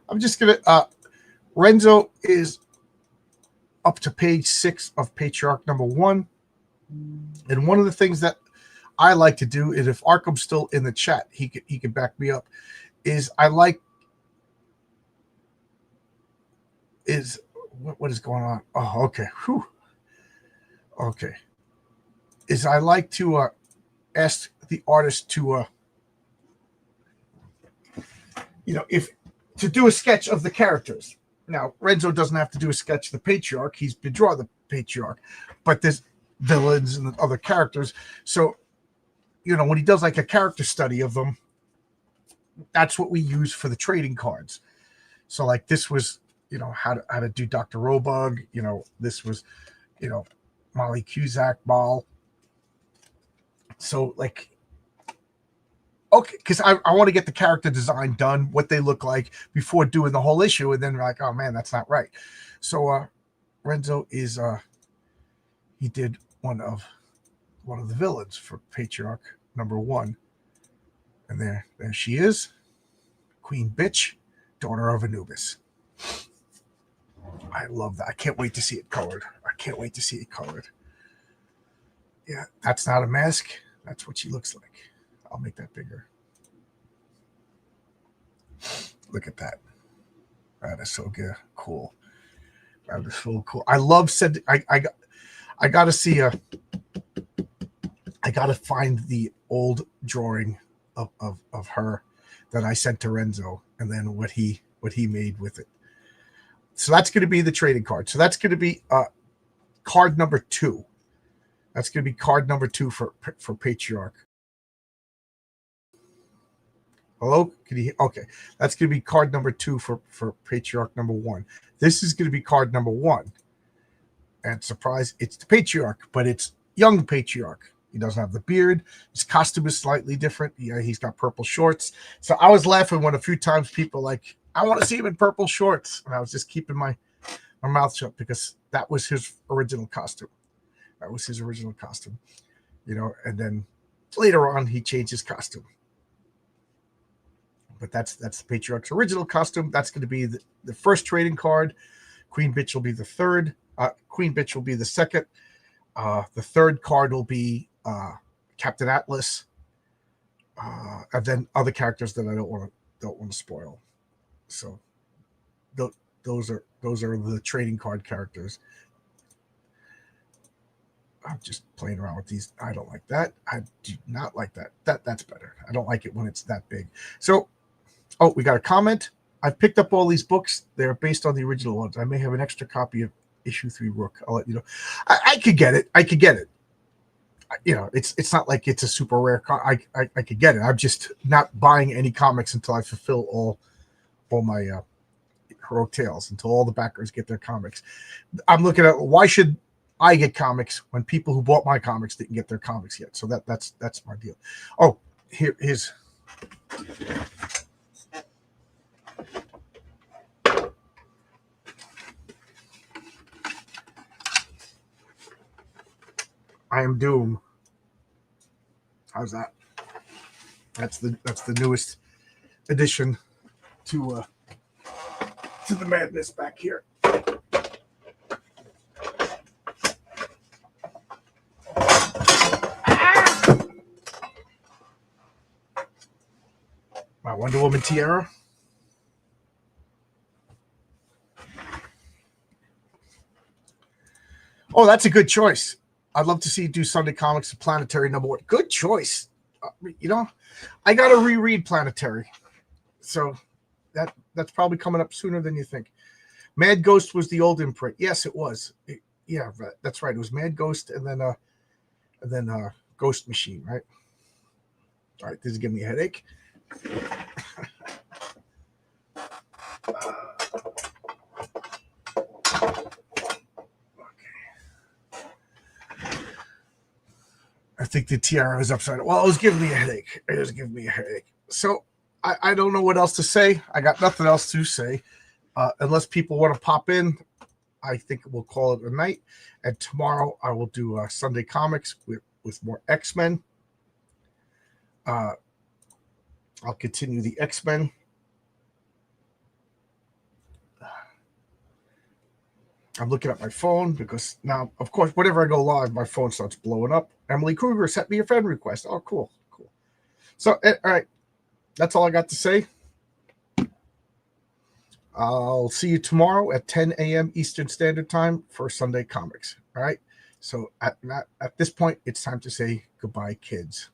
I'm just gonna. Renzo is up to page 6 of Patriarch number 1, and one of the things that I like to do is, if Arkham's still in the chat, he could back me up. What is going on? Oh, okay. Whew. Okay. I like to ask the artist to if to do a sketch of the characters. Now, Renzo doesn't have to do a sketch of the Patriarch. He's been draw the Patriarch, but there's villains and other characters. So, when he does like a character study of them, that's what we use for the trading cards. So, like this was, how to do Dr. Robug. This was, Molly Cusack Ball. So, like, okay, because I want to get the character design done, what they look like before doing the whole issue, and then we're like, oh man, that's not right. So Renzo is he did one of the villains for Patriarch number 1, and there she is, Queen Bitch, daughter of Anubis. I love that. I can't wait to see it colored. Yeah, that's not a mask. That's what she looks like. I'll make that bigger. Look at that. That is so good. Cool. That is so cool. I love said. I got to see I got to find the old drawing of her that I sent to Renzo, and then what he made with it. So that's going to be the trading card. So that's going to be card number 2. That's going to be card number 2 for Patriarch. Hello? Can you hear? Okay. That's going to be card number 2 for Patriarch number 1. This is going to be card number 1. And surprise, it's the Patriarch, but it's young Patriarch. He doesn't have the beard. His costume is slightly different. Yeah, he's got purple shorts. So I was laughing when a few times people like, I want to see him in purple shorts. And I was just keeping my mouth shut because that was his original costume. And then later on, he changed his costume. But that's the Patriarch's original costume. That's going to be the first trading card. Queen Bitch will be the third. Queen Bitch will be the second. The third card will be Captain Atlas, and then other characters that I don't want to spoil. So those are the trading card characters. I'm just playing around with these. I don't like that. I do not like that. That's better. I don't like it when it's that big. So, we got a comment. I've picked up all these books. They're based on the original ones. I may have an extra copy of issue 3 Rook. I'll let you know. I could get it. It's not like it's a super rare. I could get it. I'm just not buying any comics until I fulfill all my heroic tales, until all the backers get their comics. I'm looking at why should I get comics when people who bought my comics didn't get their comics yet. So that's my deal. Oh, here's. I Am Doom. How's that? That's the newest addition to the madness back here. My Wonder Woman tiara. Oh, that's a good choice. I'd love to see you do Sunday Comics Planetary number 1. Good choice. You know, I got to reread Planetary, so that's probably coming up sooner than you think. Mad Ghost was the old imprint. Yes, it was. Yeah, that's right. It was Mad Ghost, and then Ghost Machine, right? All right, this is giving me a headache. I think the tiara is upside down. Well, it was giving me a headache. So I don't know what else to say. I got nothing else to say. Unless people want to pop in, I think we'll call it a night. And tomorrow I will do Sunday Comics with more X-Men. I'll continue the X-Men. I'm looking at my phone because now, of course, whenever I go live, my phone starts blowing up. Emily Kruger sent me a friend request. Oh, cool. So, all right. That's all I got to say. I'll see you tomorrow at 10 a.m. Eastern Standard Time for Sunday Comics. All right. So at this point, it's time to say goodbye, kids.